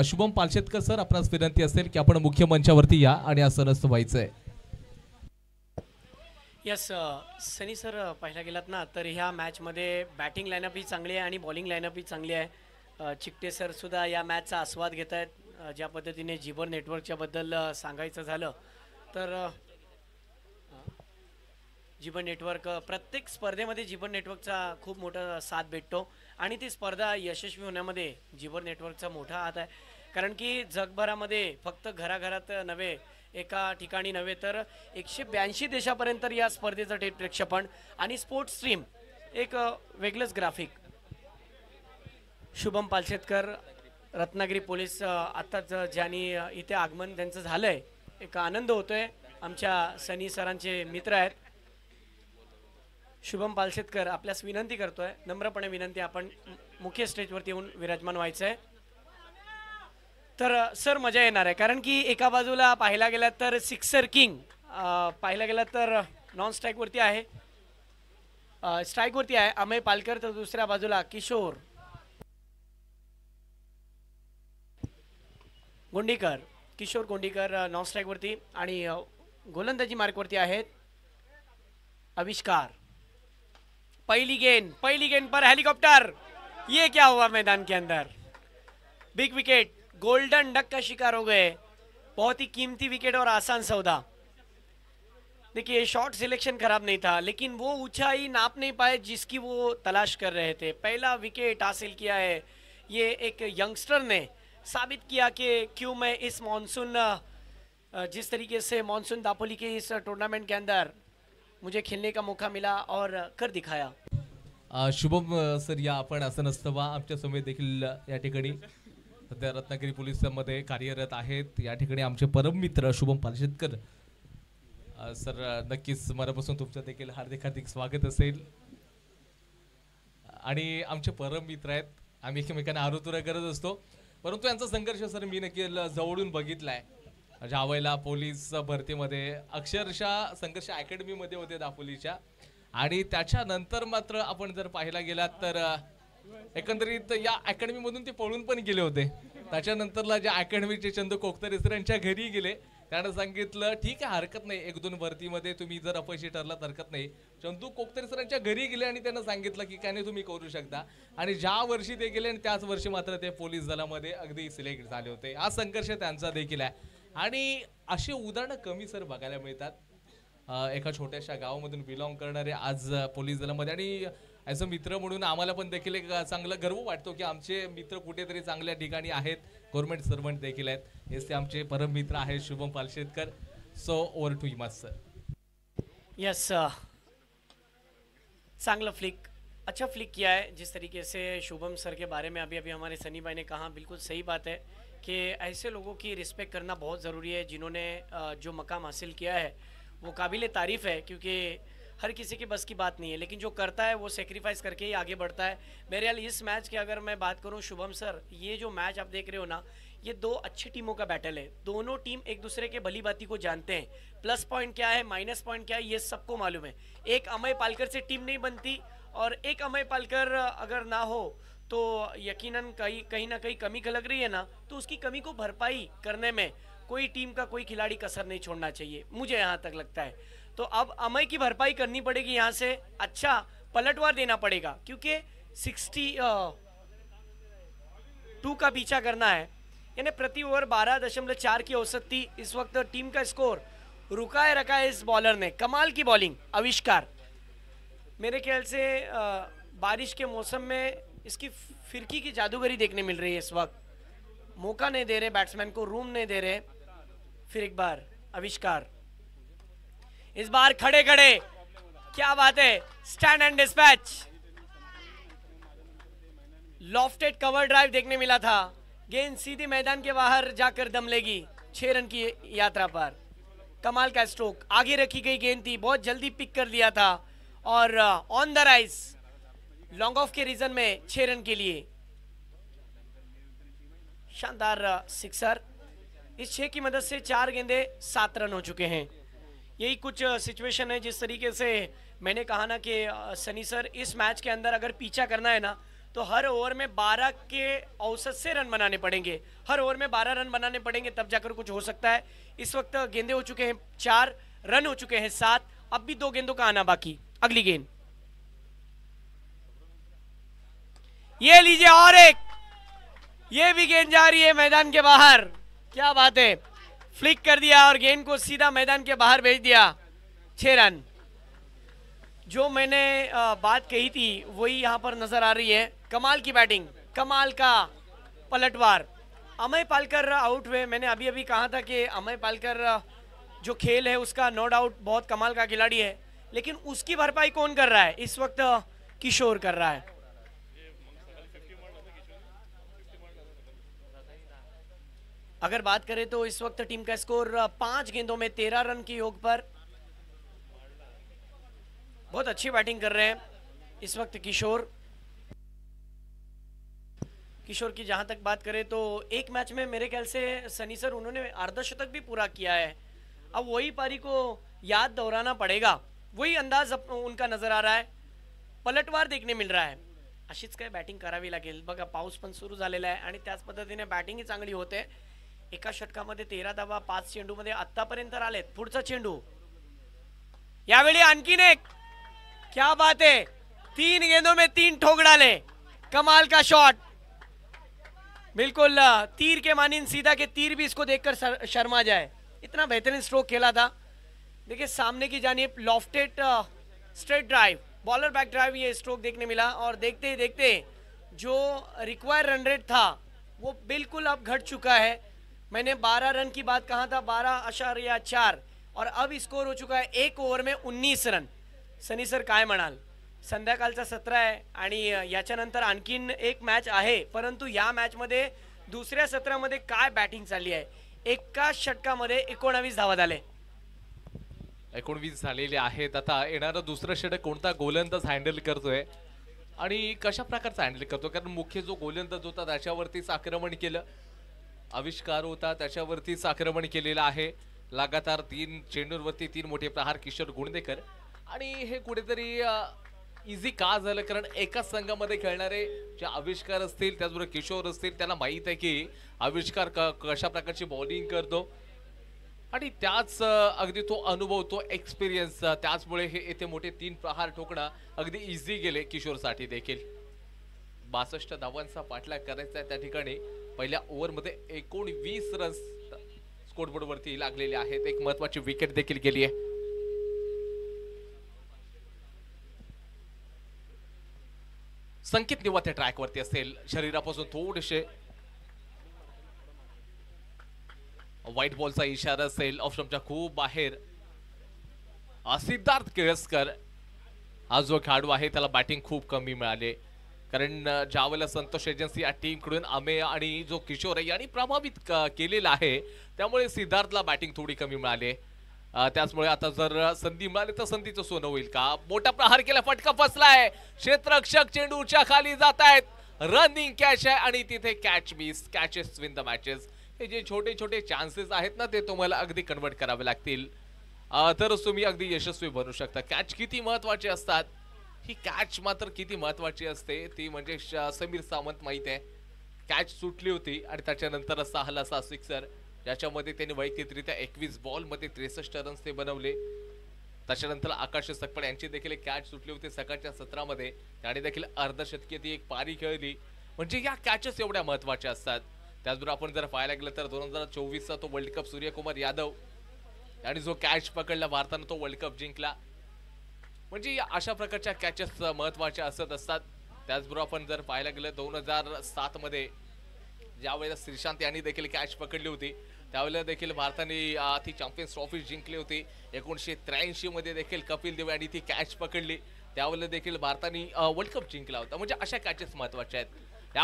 शुभम पालशेतकर सर, आपणास विनंती असेल की आपण मुख्य मंचावरती या आणि आसनस्थ व्हायचंय. यस सनी सर, पाहिला गेलात ना तर ह्या मॅचमध्ये बॅटिंग लाईनअप ही चांगली आहे आणि बॉलिंग लाईनअप ही चांगली आहे. चिकटे सर सुद्धा या मॅचचा आस्वाद घेत आहेत. ज्या पद्धतीने जीवन नेटवर्कच्या बद्दल सांगायचं झालं तर जीवन नेटवर्क प्रत्येक स्पर्धेमध्ये जीवन नेटवर्कचा खूप मोठा साथ भेटतो आणि ती स्पर्धा यशस्वी होण्यामध्ये जीवन नेटवर्कचा मोठा हात आहे. कारण की जगभरामध्ये फक्त घराघरात नव्हे, एका ठिकाणी नव्हे तर 182 देशापर्यंत या स्पर्धेचं थेट प्रक्षेपण आणि स्पोर्ट्स स्ट्रीम एक वेगळंच ग्राफिक. शुभम पालशेतकर रत्नागिरी पोलीस आत्ताच ज्यांनी इथे आगमन त्यांचं झालंय, एक आनंद होतोय. आमच्या सनी सरांचे मित्र आहेत. शुभम पालशेतकर, आपल्यास विनंती करतोय, नम्रपणे विनंती, आपण मुख्य स्टेजवरती येऊन विराजमान व्हायचं आहे. तर सर मजा येणार आहे कारण की एका बाजूला पाहायला गेला तर सिक्सर किंग पाहायला गेला तर नॉन स्ट्राईकवरती आहे, स्ट्राईकवरती आहे अमय पालकर, तर दुसऱ्या बाजूला किशोर गोंडीकर, किशोर गोंडीकर नॉन स्ट्राईकवरती आणि गोलंदाजी मार्कवरती आहेत आविष्कार. पहली गेंद पर हेलीकॉप्टर, ये क्या हुआ मैदान के अंदर. बिग विकेट, गोल्डन डक का शिकार हो गए. बहुत ही कीमती विकेट और आसान सौदा. देखिए शॉट सिलेक्शन खराब नहीं था लेकिन वो ऊंचाई नाप नहीं पाए जिसकी वो तलाश कर रहे थे. पहला विकेट हासिल किया है. ये एक यंगस्टर ने साबित किया कि क्यों मैं इस मानसून, जिस तरीके से मानसून दापोली के इस टूर्नामेंट के अंदर मुझे खेलने का मौका मिला और कर दिखाया. शुभम सर, या आपण आसनस्थ व्हा. आमच्या समेत देखील या ठिकाणी सध्या रत्नागिरी पोलिसांमध्ये कार्यरत आहेत या ठिकाणी आमचे परम मित्र शुभम पालशेतकर सर. नक्कीच मनापासून तुमचं देखील हार्दिक हार्दिक स्वागत असेल. आणि आमचे परम मित्र आहेत, आम्ही एकमेकांना आरोतुरा करत असतो, परंतु यांचा संघर्ष सर मी नक्की जवळून बघितलाय. ज्या वेळेला पोलीस भरतीमध्ये अक्षरशः संघर्ष अकॅडमीमध्ये होते दापोलीच्या, आणि त्याच्यानंतर मात्र आपण जर पाहायला गेलात तर एकंदरीत या अकॅडमीमधून ते पळून पण गेले होते. त्याच्यानंतरला ज्या अकॅडमीचे चंदू कोकतरे सर यांच्या घरी गेले, त्यानं सांगितलं ठीक आहे हरकत नाही, 1-2 भरतीमध्ये तुम्ही जर अपयशी ठरलात हरकत नाही. चंदू कोकतरे सरांच्या घरी गेले आणि त्यांना सांगितलं की काय नाही तुम्ही करू शकता. आणि ज्या वर्षी ते गेले आणि त्याच वर्षी मात्र ते पोलीस दलामध्ये अगदी सिलेक्ट झाले होते. हा संघर्ष त्यांचा देखील आहे आणि अशी उदाहरणं कमी सर बघायला मिळतात. एका छोट्याशा गावामधून बिलॉंग करणारे आज पोलीस दलामध्ये, आणि ॲज अ मित्र म्हणून आम्हाला पण देखील एक चांगला गर्व वाटतो की आमचे मित्र कुठेतरी चांगल्या ठिकाणी आहेत, गव्हर्नमेंट सर्वंट देखील आहेत. हेच ते आमचे परम मित्र आहेत Shubham Palshetkar. So over to you much sir. Yes, चांगला फ्लिक, अच्छा फ्लिक किया है. जिस तरीके से शुभम सर के बारे में अभी हमारे सनी भाई ने कहा, बिल्कुल सही बात है कि ऐसे लोगों की रिस्पेक्ट करना बहुत ज़रूरी है जिन्होंने जो मकाम हासिल किया है वो काबिल तारीफ़ है, क्योंकि हर किसी के बस की बात नहीं है, लेकिन जो करता है वो सेक्रीफाइस करके ही आगे बढ़ता है. बहरहाल इस मैच की अगर मैं बात करूं शुभम सर, ये जो मैच आप देख रहे हो ना, ये 2 अच्छी टीमों का बैटल है. दोनों टीम एक दूसरे के भली बाती को जानते हैं. प्लस पॉइंट क्या है, माइनस पॉइंट क्या है, ये सबको मालूम है. एक अमय पालकर से टीम नहीं बनती, और एक अमय पालकर अगर ना हो तो यकीनन कहीं ना कहीं कमी लग रही है ना, तो उसकी कमी को भरपाई करने में कोई टीम का कोई खिलाड़ी कसर नहीं छोड़ना चाहिए, मुझे यहाँ तक लगता है. तो अब अमय की भरपाई करनी पड़ेगी, यहाँ से अच्छा पलटवार देना पड़ेगा, क्योंकि 62 का पीछा करना है. यानी प्रति ओवर 12.4 की औसत थी. इस वक्त टीम का स्कोर रुकाए रखा है इस बॉलर ने. कमाल की बॉलिंग आविष्कार. मेरे ख्याल से बारिश के मौसम में इसकी फिरकी की जादूगरी देखने मिल रही है इस वक्त. मौका नहीं दे रहे बैट्समैन को, रूम नहीं दे रहे. फिर एक बार आविष्कार, इस बार खड़े खड़े, क्या बात है, stand end dispatch. Lofted cover drive देखने मिला था. गेंद सीधी मैदान के बाहर जाकर दम लेगी 6 रन की यात्रा पर. कमाल का स्ट्रोक, आगे रखी गई गेंद थी, बहुत जल्दी पिक कर लिया था और on the rise long off के रीजन में 6 रन के लिए शानदार सिक्सर। इस 6 की मदद से 4 गेंदे 7 रन हो चुके हैं। यही कुछ सिचुएशन है जिस तरीके से मैंने कहा ना कि सनी सर इस मैच के अंदर अगर पीछा करना है ना तो हर ओवर में 12 के औसत से रन बनाने पड़ेंगे, हर ओवर में 12 रन बनाने पड़ेंगे, तब जाकर कुछ हो सकता है। इस वक्त गेंदे हो चुके हैं 4, रन हो चुके हैं 7, अब भी 2 गेंदों का आना बाकी। अगली गेंद ये लीजिए और एक, ये भी गेंद जा रही है मैदान के बाहर। क्या बात है, फ्लिक कर दिया और गेंद को सीधा मैदान के बाहर भेज दिया। 6 रन। जो मैंने बात कही थी वही यहां पर नजर आ रही है। कमाल की बैटिंग, कमाल का पलटवार। अमय पालकर आउट हुए। मैंने अभी अभी कहा था कि अमय पालकर जो खेल है उसका नो डाउट बहुत कमाल का खिलाड़ी है, लेकिन उसकी भरपाई कौन कर रहा है इस वक्त? किशोर कर रहा है। अगर बात करें तो इस वक्त टीम का स्कोर 5 गेंदों में 13 रन के योग पर। बहुत अच्छी बैटिंग कर रहे हैं इस वक्त किशोर। किशोर की जहां तक बात करें तो एक मैच में मेरे ख्याल से सनी सर उन्होंने अर्धशतक भी पूरा किया है। अब वही पारी को याद दोहराना पड़ेगा, वही अंदाज उनका नजर आ रहा है, पलटवार देखने मिल रहा है। अशीच काय बॅटिंग करावी लागेल बघा, पाऊस पण सुरू झालेला आहे आणि त्याच पद्धतीने बॅटिंग चांगली होते। एका षटकामध्ये 13 धावा 5 चेंडूमध्ये आतापर्यंत आलेत। पुढचा चेंडू यावेळी आणखीन एक, क्या बात है, 3 गेंदों में 3 ठोक डाले। कमाल का शॉट, बिल्कुल तीर के मानिन सीधा के तीर भी इसको देखकर शर्मा जाए, इतना बेहतरीन स्ट्रोक खेला था। देखिए सामने की जानिब lofted straight drive, bowler back drive, ये स्ट्रोक देखने मिला और देखते ही देखते जो रिक्वायर्ड रन रेट था वो बिल्कुल अब घट चुका है। मैंने 12 रन की बात कहा था, 12.4 और अब स्कोर हो चुका है 1 ओव्हर में 19 रन। सनी सर काय म्हणाल? संध्याकाळचा 17 आहे आणि याच्यानंतर आणखीन एक मॅच आहे, परंतु या मॅचमध्ये दुसऱ्या सत्रामध्ये काय बॅटिंग चालली आहे। एका षटकामध्ये 19 धावा झाले, 19 झालेले आहेत। आता येणारं दुसरं षटक कोणता गोलंदाज हँडल करतोय आणि कशा प्रकारचा हँडल करतो, कारण मुख्य जो गोलंदाज होता त्याच्यावरतीच आक्रमण केलं, आविष्कार होता त्याच्यावरतीच आक्रमण केलेलं आहे। लगातार 3 चेंडूंवरती 3 मोठे प्रहार किशोर गुणदेकर, आणि हे कुठेतरी इझी का झालं, कारण एकाच संघामध्ये खेळणारे जे आविष्कार असतील त्याचबरोबर किशोर असतील त्यांना माहित आहे की आविष्कार कशा प्रकारची बॉलिंग करतो आणि त्याच अगदी तो अनुभव, तो एक्सपिरियन्स, त्याचमुळे हे येथे मोठे 3 प्रहार ठोकणं अगदी इझी गेले किशोरसाठी देखील। 62 धावांचा पाठलाग करायचा आहे त्या ठिकाणी। पहिल्या ओव्हरमध्ये 19 रन्स स्कोरबोर्डवरती लागलेले आहेत। एक महत्त्वाची विकेट देखील गेली आहे। संकेत निवाते ट्रॅक वरती असेल, शरीरापासून थोडेसे व्हाईट बॉलचा इशारा असेल, ऑफ स्टंपच्या खूप बाहेर। सिद्धार्थ केळसकर हा जो खेळाडू आहे त्याला बॅटिंग खूप कमी मिळाले, कारण ज्यावेळेला संतोष एजन्सी या टीम कडून अमेय आणि जो किशोर आहे यांनी प्रभावित केलेला आहे, त्यामुळे सिद्धार्थला बॅटिंग थोडी कमी मिळाली। त्याचमुळे आता जर संधी मिळाली तर संधीचं सोनं होईल का? मोठा प्रहार केला, फटका फसलाय, क्षेत्ररक्षक चेंडूच्या खाली जात आहेत, रनिंग कॅच आहे आणि तिथे catch miss, catches win the matches. हे जे छोटे छोटे चान्सेस आहेत ना ते तुम्हाला अगदी कन्वर्ट करावे लागतील, तरच तुम्ही अगदी यशस्वी बनू शकता। कॅच किती महत्वाचे असतात, ही कॅच मात्र किती महत्वाची असते ती म्हणजे समीर सावंत माहित आहे। कॅच सुटली होती आणि त्याच्यानंतर असा हलासा सिक्सर, ज्याच्यामध्ये त्यांनी वैयक्तिकरित्या 21 बॉल मध्ये 63 रन्स ते बनवले। त्याच्यानंतर आकाश सकपड यांची देखील एक कॅच सुटली होती सकाळच्या सत्रामध्ये, त्याने देखील अर्धशतकीय ती एक पारी खेळली। म्हणजे या कॅचेस एवढ्या महत्वाच्या असतात। त्याचबरोबर आपण जर पाहायला गेलं तर 2024 चा तो वर्ल्ड कप सूर्यकुमार यादव आणि जो कॅच पकडला भारताने तो वर्ल्ड कप जिंकला। म्हणजे या अशा प्रकारच्या कॅचेस महत्वाच्या असत असतात। त्याचबरोबर आपण जर पाहायला गेलं 2007 मध्ये ज्यावेळेला श्रीशांत यांनी देखील कॅच पकडली होती त्यावेळेला देखील भारताने ती चॅम्पियन्स ट्रॉफी जिंकली होती। 1983 मध्ये देखील कपिल देव यांनी ती कॅच पकडली, त्यावेळेला देखील भारताने वर्ल्ड कप जिंकला होता। म्हणजे अशा कॅचेस महत्वाच्या आहेत।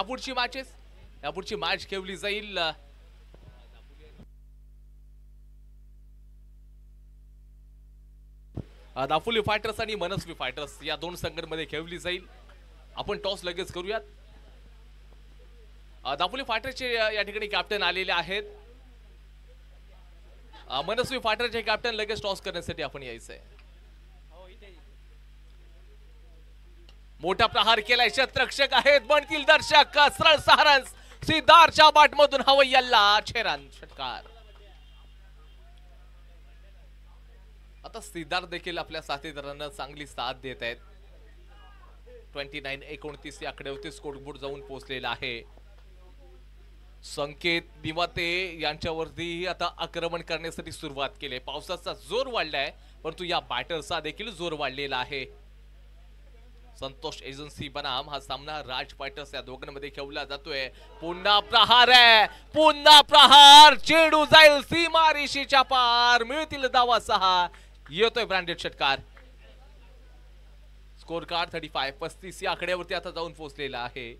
यापुढची मॅच खेळली जाईल दापोली फायटर्स आणि मनस्वी फायटर्स या दोन संघांमध्ये खेळली जाईल. आपण टॉस लगेच करूयात. दापोली फायटर्सचे या ठिकाणी कॅप्टन आलेले आहेत. मनस्वी फायटरचे कॅप्टन लगेच टॉस करण्यासाठी आपण यायचंय. मोठा प्रहार केलाय, शतरक्षक आहेत, बनतील दर्शक. सरळ 6 रन्स सिद्धार्थच्या बॅटमधून हवय्याला 6 रन षटकार. आता सिद्धार्थ देखील आपल्या साथीदारांना चांगली साथ देत आहेत. 29-29 या आकड्यावरती स्कोरबोर्ड जाऊन पोहोचलेला आहे. संकेत निवाते यांच्यावरती आता आक्रमण करण्यासाठी सुरुवात केली. पावसाचा जोर वाढलाय, परंतु या बॅटरचा देखील जोर वाढलेला आहे. संतोष एजन्सी बनाम हा सामना राज फायटर्स या दोघांमध्ये खेळला जातोय. पुन्हा प्रहार आहे, पुन्हा प्रहार. चेंडू जाईल सीमारेषेच्या पार, मिळतील धावा 6. येतोय ब्रँडेड षटकार. स्कोर कार्ड 35 या आकड्यावरती आता जाऊन पोहोचलेला आहे.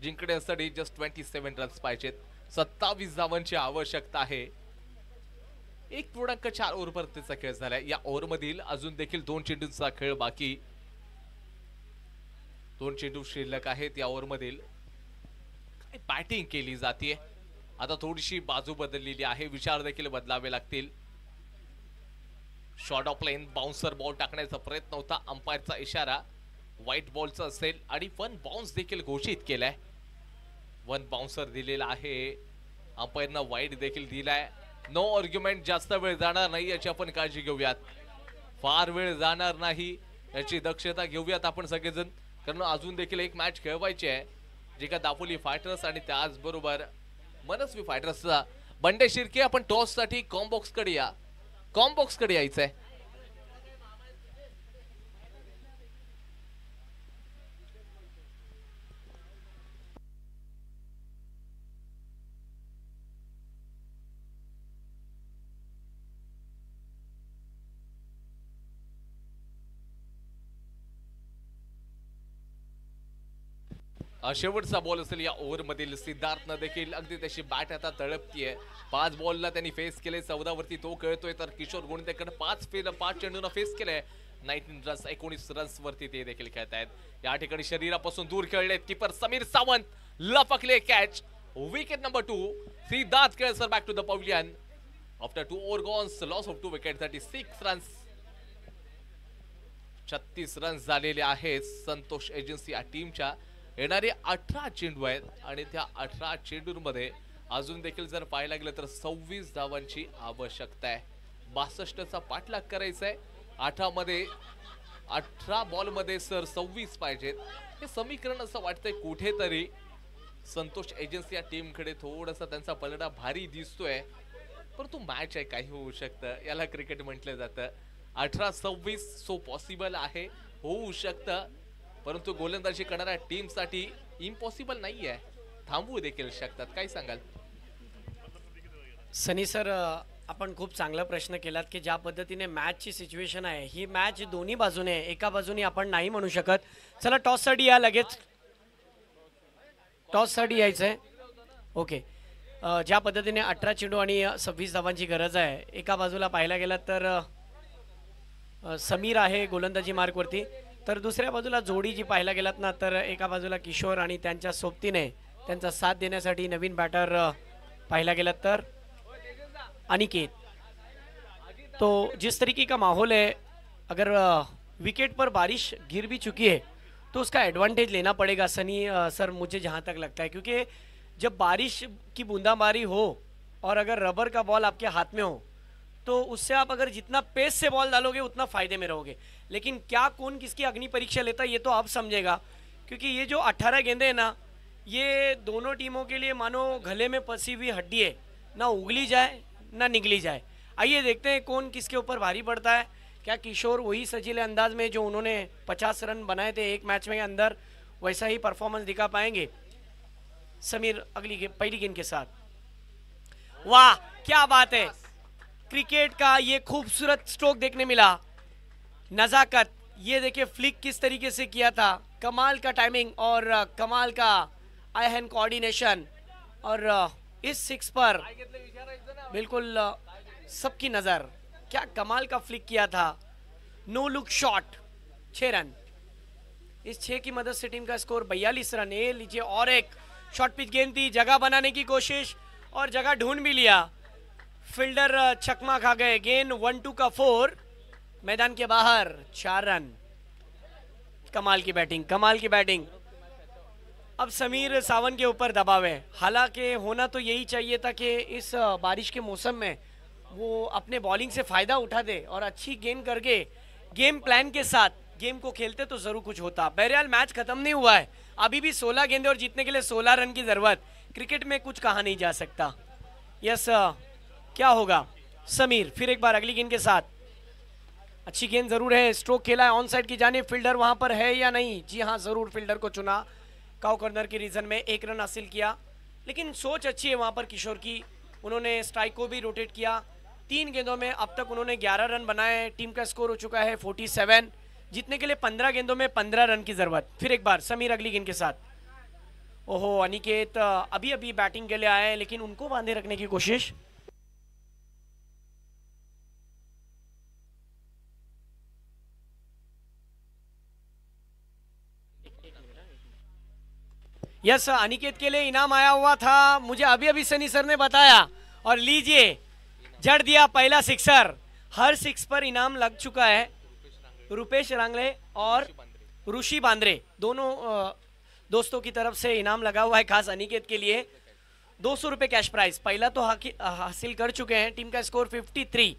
जिंकण्यासाठी जस्ट 27 रन्स पाहिजेत. 27 धावांची आवश्यकता आहे. 1.4 ओव्हरपर्यंतचा खेळ झालाय. या ओव्हरमधील अजून देखील 2 चेंडूंचा खेळ बाकी. 2 चेंडू शिल्लक आहेत या ओव्हरमधील. काय बॅटिंग केली जाते. आता थोडीशी बाजू बदललेली आहे, विचार देखील बदलावे लागतील. Short of line bouncer ball टाकण्याचा प्रयत्न होता. अंपायरचा इशारा व्हाईट बॉलचा असेल आणि 1 बाउन्स देखील घोषित केलाय. 1 बाउन्सर दिलेला आहे. अंपायरनं वाईट देखील दिलाय. No argument. जास्त वेळ जाणार नाही याची आपण काळजी घेऊयात. फार वेळ जाणार नाही याची दक्षता घेऊयात आपण सगळेजण, कारण अजून देखील एक मॅच खेळवायची आहे, जे का दापोली फायटर्स आणि त्याचबरोबर मनस्वी फायटर्सचा. बंडे शिर्के, आपण टॉस साठी कॉम्बॉक्स कडे या. कॉम्बॉक्स कडे यायचंय. शेवटचा बॉल असेल या ओव्हर मधील. सिद्धार्थनं देखील अगदी त्याची बॅट आता तळपतीये. 5 बॉलला त्यांनी फेस केले, 14 वरती तो खेळतोय, तर किशोर गुणतेकडे 5 चेंडूंना फेस केलंय. 19 रन्स 19 रन्स वरती ते देखील खेळत आहेत. या ठिकाणी शरीरापासून दूर खेळले किपर समीर सावंत, लपकले catch. Wicket number 2. Siddharth Kelkar back to the pavilion after 2 over गॉन्स, loss of 2 wicket. 36 runs 36 runs झालेले आहेत संतोष एजन्सी या टीमच्या. येणारे 18 चेंडू आहेत आणि त्या 18 चेंडूंमध्ये अजून देखील जर पाहायला गेलं तर 26 धावांची आवश्यकता आहे. 62चा पाठलाग करायचा आहे. 18 बॉल मध्ये सर 26 पाहिजेत. हे समीकरण असं वाटतंय कुठेतरी संतोष एजन्सी या टीमकडे थोडासा त्यांचा पलडा भारी दिसतोय, परंतु मॅच आहे, काही होऊ शकतं. याला क्रिकेट म्हटलं जातं. 18-26 सो पॉसिबल आहे, होऊ शकतं, परंतु गोलंदाजी करणाऱ्या टीम साठी इम्पॉसिबल नाहीये. थांबवू देखील शकतात. काय सांगाल सनी सर? आपण खूप चांगला प्रश्न केलात की ज्या पद्धतीने मॅचची सिच्युएशन आहे, ही मॅच दोन्ही बाजूने, एका बाजूने आपण नाही म्हणू शकत. चला टॉससाठी या, लगेच टॉससाठी यायचंय. ओके, ज्या पद्धतीने 18 चेंडू आणि 26 धावांची गरज आहे, एका बाजूला पाहायला गेलात तर समीर आहे गोलंदाजी मार्कवरती, तर दुसऱ्या बाजूला जोडी जी पाहायला गेलात ना, तर एका बाजूला किशोर आणि त्यांच्या सोबतीने त्यांचा साथ देण्यासाठी नवीन बॅटर पाहायला गेलात तर अनिकेत. तो जिस तरीके का माहौल है, अगर विकेट पर बारिश गिर भी चुकी है तो उसका एडवांटेज लेना पड़ेगा सनी सर, मुझे जहाँ तक लगता है, क्योंकि जब बारिश की बूंदाबांदी हो और अगर रबर का बॉल आपके हाथ में हो तो उससे आप अगर जितना पेस से बॉल डालोगे उतना फायदे में रहोगे. लेकिन क्या कौन किसकी अग्नि परीक्षा लेता है ये तो आप समझेगा, क्योंकि ये जो 18 गेंदे हैं ना, ये दोनों टीमों के लिए मानो गले में फंसी हुई हड्डी है, ना उगली जाए ना निगली जाए. आइए देखते हैं कौन किसके ऊपर भारी पड़ता है. क्या किशोर वही सजीले अंदाज में जो उन्होंने 50 रन बनाए थे एक मैच में अंदर, वैसा ही परफॉर्मेंस दिखा पाएंगे समीर पहली गेंद के साथ? वाह क्या बात है, क्रिकेट का ये खूबसूरत स्ट्रोक देखने मिला. नजाकत, ये देखिए फ्लिक किस तरीके से किया था, कमाल का टाइमिंग और कमाल का आई हैंड कोऑर्डिनेशन, और इस सिक्स पर बिल्कुल सबकी नज़र, क्या कमाल का फ्लिक किया था. No look shot 6 run. इस 6 की मदद से टीम का स्कोर 42 रन। ये लीजिए और एक शॉर्ट पिच गेंद थी, जगह बनाने की कोशिश और जगह ढूंढ भी लिया, फील्डर चकमा खा गए। गेंद 1-2 का 4, मैदान के बाहर 4 रन। कमाल की बैटिंग, कमाल की बैटिंग। अब समीर सावन के ऊपर दबाव है, हालांकि होना तो यही चाहिए था कि इस बारिश के मौसम में वो अपने बॉलिंग से फायदा उठा दे और अच्छी गेंद करके गेम प्लान के साथ गेम को खेलते तो जरूर कुछ होता। बहरहाल मैच खत्म नहीं हुआ है, अभी भी 16 गेंदे और जीतने के लिए 16 रन की जरूरत। क्रिकेट में कुछ कहा नहीं जा सकता। यस, क्या होगा? समीर फिर एक बार अगली गेंद के साथ, अच्छी गेंद जरूर है, स्ट्रोक खेला है ऑन साइड की जाने। फील्डर वहां पर है या नहीं? जी हाँ, जरूर फील्डर को चुना। काउ कॉर्नर के रीजन में 1 रन हासिल किया, लेकिन सोच अच्छी है वहां पर किशोर की। उन्होंने स्ट्राइक को भी रोटेट किया। 3 गेंदों में अब तक उन्होंने 11 रन बनाए। टीम का स्कोर हो चुका है 47। जीतने के लिए 15 गेंदों में 15 रन की जरूरत। फिर एक बार समीर अगली गेंद के साथ। ओहो, अनिकेत अभी अभी बैटिंग के लिए आए हैं, लेकिन उनको बांधे रखने की कोशिश। यस, अनिकेत के लिए इनाम आया हुआ था, मुझे अभी अभी सनी सर ने बताया। और लीजिए, जड़ दिया पहला सिक्सर। हर 6 पर इनाम लग चुका है। रुपेश रांगले और ऋषि बांद्रे दोनों दोस्तों की तरफ से इनाम लगा हुआ है खास अनिकेत के लिए। 200 रुपये कैश प्राइस पहला तो हासिल कर चुके हैं। टीम का स्कोर 53।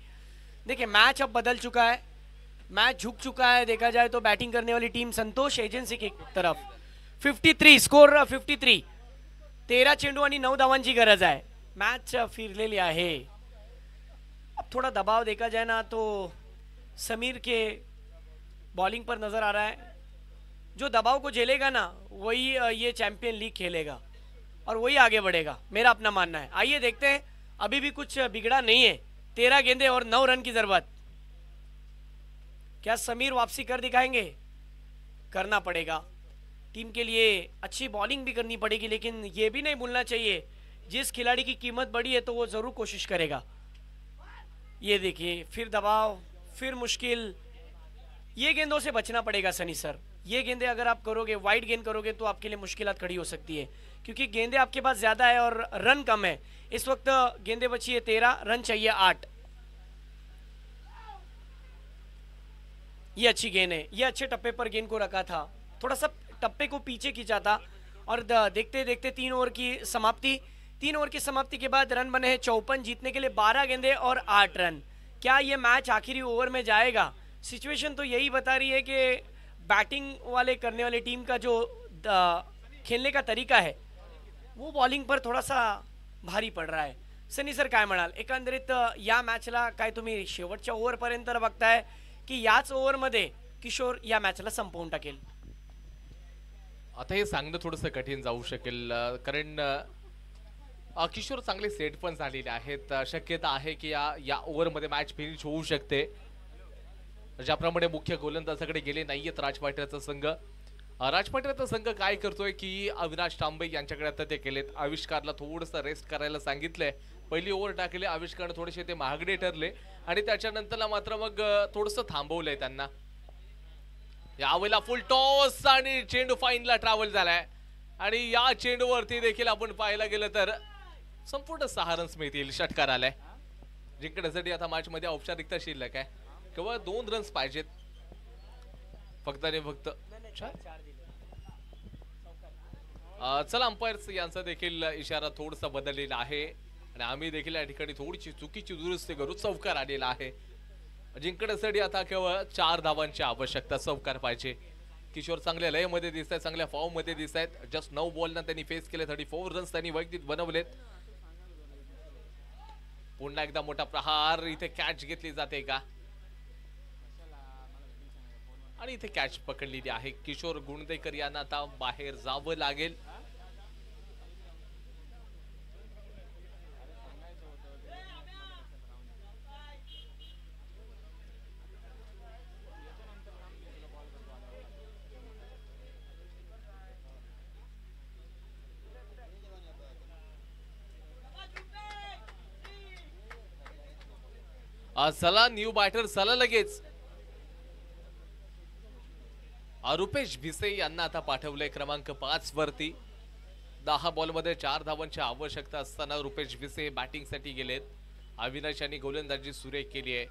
देखिए, मैच अब बदल चुका है, मैच झुक चुका है। देखा जाए तो बैटिंग करने वाली टीम संतोष एजन्सी की तरफ 53 स्कोर 53। 13 चेंडू आणि 9 धावांची गरज आहे। मॅच फिरलेली आहे। अब थोड़ा दबाव देखा जाए ना तो समीर के बॉलिंग पर नजर आ रहा है। जो दबाव को झेलेगा ना वही ये चैंपियन लीग खेलेगा और वही आगे बढ़ेगा, मेरा अपना मानना है। आइए देखते हैं, अभी भी कुछ बिगड़ा नहीं है। 13 गेंदे और 9 रन की जरूरत। क्या समीर वापसी कर दिखाएंगे? करना पड़ेगा। टीम के लिए अच्छी बॉलिंग भी करनी पड़ेगी, लेकिन ये भी नहीं भूलना चाहिए जिस खिलाड़ी की कीमत बढ़ी है तो वो जरूर कोशिश करेगा। ये देखिए, फिर दबाव, फिर मुश्किल। ये गेंदों से बचना पड़ेगा सनी सर। ये गेंदे अगर आप करोगे, वाइड गेंद करोगे तो आपके लिए मुश्किलात खड़ी हो सकती है, क्योंकि गेंदे आपके पास ज्यादा है और रन कम है। इस वक्त गेंदे बची है 13, रन चाहिए 8। ये अच्छी गेंद है, ये अच्छे टप्पे पर गेंद को रखा था, थोड़ा सा टप्पे को पीछे खींचा था। और देखते देखते 3 ओवर की समाप्ति। 3 ओवर की समाप्ति के बाद रन बने हैं 54। जीतने के लिए 12 गेंदे और 8 रन। क्या ये मैच आखिरी ओवर में जाएगा? सिचुएशन तो यही बता रही है कि बैटिंग वाले करने वाले टीम का जो खेलने का तरीका है वो बॉलिंग पर थोड़ा सा भारी पड रहा आहे। सनी सर काय म्हणाल? एकंदरीत या मॅचला काय तुम्ही शेवटच्या ओव्हरपर्यंत बघताय की याच ओव्हरमध्ये किशोर या मॅचला संपवून टाकेल? आता हे सांगणं थोडंसं कठीण जाऊ शकेल, कारण किशोर चांगले सेट पण झालेले आहेत। शक्यता आहे की या ओव्हरमध्ये मॅच फिनिश होऊ शकते। ज्याप्रमाणे मुख्य गोलंदाजाकडे गेले नाहीयेत राजपाट्याचा संघ। राजपाट्याचा संघ काय करतोय की अविनाश तांबे यांच्याकडे आता ते केलेत। आविष्कारला थोडंसं रेस्ट करायला सांगितलंय। पहिली ओव्हर टाकले, आविष्कारने थोडेसे ते महागडे ठरले आणि त्याच्यानंतरला मात्र मग थोडंसं थांबवलंय त्यांना। यावेळेला फुल टॉस आणि चेंडू फाईनला ट्रॅव्हल झालाय आणि या चेंडूवरती देखील आपण पाहायला गेलं तर संपूर्ण 6 रन्स मिळतील। षटकार आलाय। जिंकण्यासाठी आता मॅच मध्ये औपचारिकता शिल्लक आहे, केवळ 2 रन्स पाहिजेत फक्त आणि फक्त। चला, अंपायर्स यांचा देखील इशारा थोडासा बदललेला आहे आणि आम्ही देखील या ठिकाणी थोडीशी चुकीची दुरुस्ती करू। चौकार आलेला आहे। जिंकण्यासाठी आता केवळ 4 धावांची आवश्यकता। चौकार पाहिजे। किशोर चांगल्या लयमध्ये दिसत आहेत, चांगल्या फॉर्म मध्ये दिसत आहेत। जस्ट 9 बॉलना त्यांनी फेस केले, 34 रन्स त्यांनी वैयक्तिक बनवलेत। पुन्हा एकदा मोठा प्रहार, इथे कॅच घेतली जाते का? आणि इथे कॅच पकडलेली आहे। किशोर गुणदेकर यांना आता बाहेर जावं लागेल। चला, न्यू बॅटर चला लगेच। रुपेश भिसे यांना आता पाठवलंय क्रमांक 5 वरती. 10 बॉलमध्ये 4 धावांची आवश्यकता असताना रुपेश भिसे बॅटिंगसाठी गेलेत. अविनाश यांनी गोलंदाजी सुरेख केली आहे.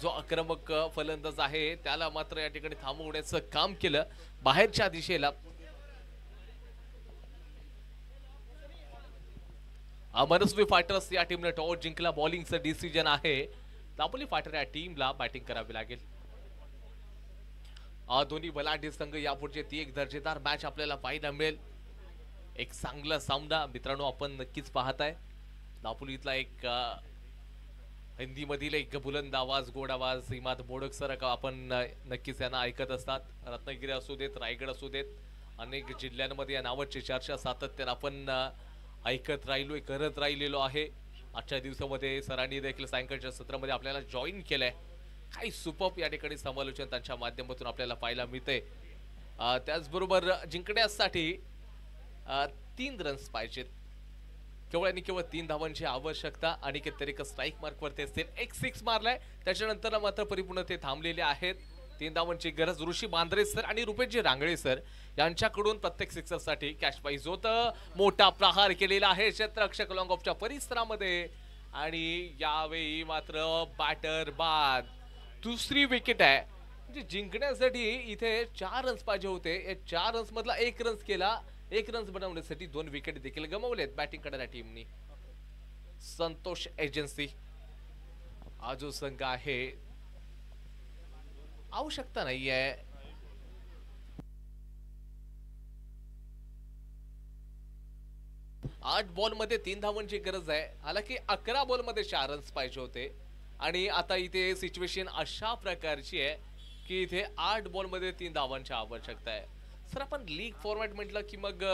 जो आक्रमक फलंदाज आहे त्याला मात्र या ठिकाणी थांबवण्याचं काम केलं बाहेरच्या दिशेला. मनस्वी फायटर्स या टीमने टॉस जिंकला. बॉलिंगचं डिसिजन आहे. दापोली फायटर या टीमला बॅटिंग करावी लागेल. दोन्ही बलाढ्य संघ यापुढचे ती एक दर्जेदार मॅच आपल्याला पाहायला मिळेल. एक चांगला सामना मित्रांनो आपण नक्कीच पाहताय. दापोलीतला एक हिंदी मधील एक बुलंद आवाज, गोड आवाज इमाद मोडक सर आपण नक्कीच यांना ऐकत असतात. रत्नागिरी असू देत, रायगड असू देत, अनेक जिल्ह्यांमध्ये या नावाची चर्चा सातत्याने आपण ऐकत राहिलोय, करत राहिलेलो आहे. आजच्या दिवसामध्ये सरांनी देखील सायंकाळच्या सत्रामध्ये आपल्याला जॉईन केलंय. काही सुपर्ब या ठिकाणी समालोचन त्यांच्या माध्यमातून आपल्याला पाहायला मिळते. त्याचबरोबर जिंकण्यासाठी 3 रन्स पाहिजेत. केवळ आणि केवळ 3 धावांची आवश्यकता. आणि कितीतरी स्ट्राईक मार्क वरती असतील. एक 6 मारलाय, त्याच्यानंतर मात्र परिपूर्ण ते थांबलेले आहेत. 3 धावांची गरज. ऋषी बांद्रे सर आणि रुपेशजी रांगळे सर यांच्याकडून प्रत्येक सिक्सर साठी कॅश प्राइज होतं. मोठा प्रहार केलेला आहे क्षेत्ररक्षक लॉंग ऑफच्या परिसरामध्ये. आणि यावेळी मात्र बॅटर बाद. दुसरी विकेट आहे. म्हणजे जिंकण्यासाठी इथे 4 रन्स पाहिजे होते. 4 रन्स मधला 1 रन्स केला. 1 रन्स बनवण्यासाठी 2 विकेट देखील गमावलेत बॅटिंग करणाऱ्या टीमनी. संतोष एजन्सी हा जो संघ आहे आवश्यकता नाहीये. 8 बॉल मध्ये 3 धावांची गरज आहे. हालाकी 11 बॉल मध्ये 4 रन्स पाहिजे होते. आणि आता इथे सिच्युएशन अशा प्रकारची आहे की इथे 8 बॉल मध्ये 3 धावांची आवश्यकता आहे. सर आपण लीग फॉर्मॅट म्हटलं की मग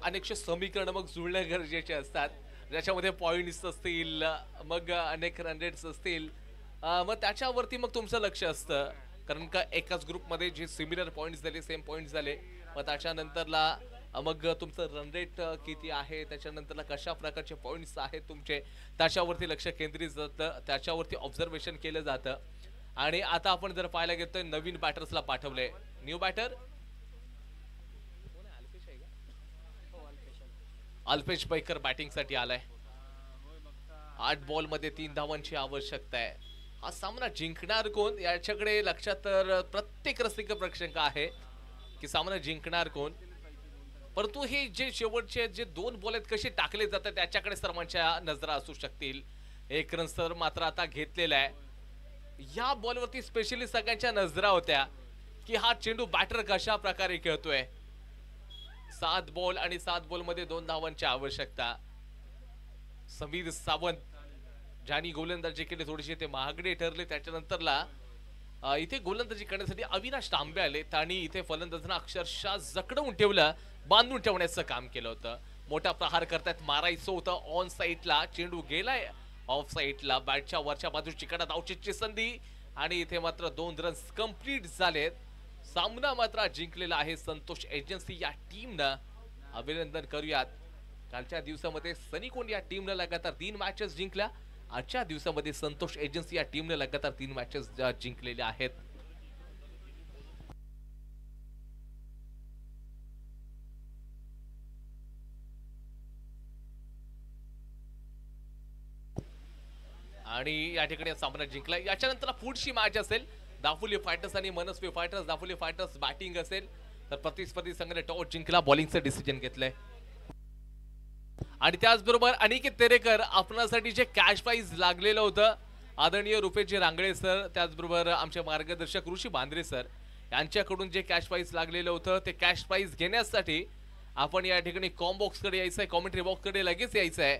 अनेकशे समीकरण मग जुळणे गरजेचे असतात. ज्याच्यामध्ये पॉइंट्स असतील, मग अनेक रन रेट्स असतील, मग त्याच्यावरती मग तुमचं लक्ष असतं. कारण का एकाच ग्रुपमध्ये जे सिमिलर पॉइंट्स झाले, सेम पॉइंट्स झाले, मग त्याच्यानंतरला मग तुमचं रन रेट किती आहे, त्याच्यानंतरला कशा प्रकारचे पॉइंट्स आहेत तुमचे, त्याच्यावरती लक्ष केंद्रित जातं, त्याच्यावरती ऑब्झर्वेशन केलं जातं. आणि आता आपण जर पाहायला गेलोय नवीन बॅटर्सला पाठवले. New batter Alpesh Baikar batting साठी आलाय. 8 बॉल मध्ये 3 धावांची आवश्यकता आहे. हा सामना जिंकणार कोण याच्याकडे लक्षात तर प्रत्येक रसिक प्रेक्षक आहे की सामना जिंकणार कोण. परंतु हे जे शेवटचे जे 2 बॉल आहेत कसे टाकले जातात त्याच्याकडे सर्वांच्या नजरा असू शकतील. 1 रन सर मात्र आता घेतलेला आहे. या बॉलवरती स्पेशली सगळ्यांच्या नजरा होत्या की हा चेंडू बॅटर कशा प्रकारे खेळतोय. 7 बॉल आणि 7 बॉल मध्ये 2 धावांची आवश्यकता. समीर सावंत ज्यांनी गोलंदाजी केली थोडीशी ते महागडे ठरले. त्याच्यानंतरला इथे गोलंदाजी करण्यासाठी अविनाश तांबे आले. आणि इथे फलंदाजांना अक्षरशः जकडवून ठेवलं, बांधून ठेवण्याचं काम केलं होतं. मोठा प्रहार करतायत, मारायचं होतं ऑन साईडला. चेंडू गेलाय ऑफ साईडला. बॅटच्या वरच्या बाजूची कडा धावचीची संधी आणि इथे मात्र 2 रन्स कंप्लीट झालेत. सामना मात्र जिंकलेला आहे संतोष एजन्सी या टीमनं. अभिनंदन करूयात. कालच्या दिवसामध्ये सनीकोन या टीमनं लगातार 3 मॅचेस जिंकल्या. आजच्या दिवसामध्ये संतोष एजन्सी या टीमने लगातार 3 मॅचेस जिंकलेल्या आहेत. आणि या ठिकाणी सामना जिंकला. याच्यानंतर पुढची मॅच असेल दापोली फायटर्स आणि मनस्वी फायटर्स. दापोली फायटर्स बॅटिंग असेल तर प्रतिस्पर्धी संघाने टॉस जिंकला, बॉलिंगचं डिसिजन घेतलंय. आणि त्याचबरोबर अनिकेत तेरेकर आपणासाठी जे कॅश प्राइज लागलेलं होतं आदरणीय रुपेशजी रांगळे सर, त्याचबरोबर आमचे मार्गदर्शक ऋषी बांद्रे सर यांच्याकडून जे कॅश प्राइज लागलेलं होतं ते कॅश प्राइज घेण्यासाठी आपण या ठिकाणी कॉम बॉक्स कडे यायचंय, कॉमेंट्री बॉक्स कडे लगेच यायचंय.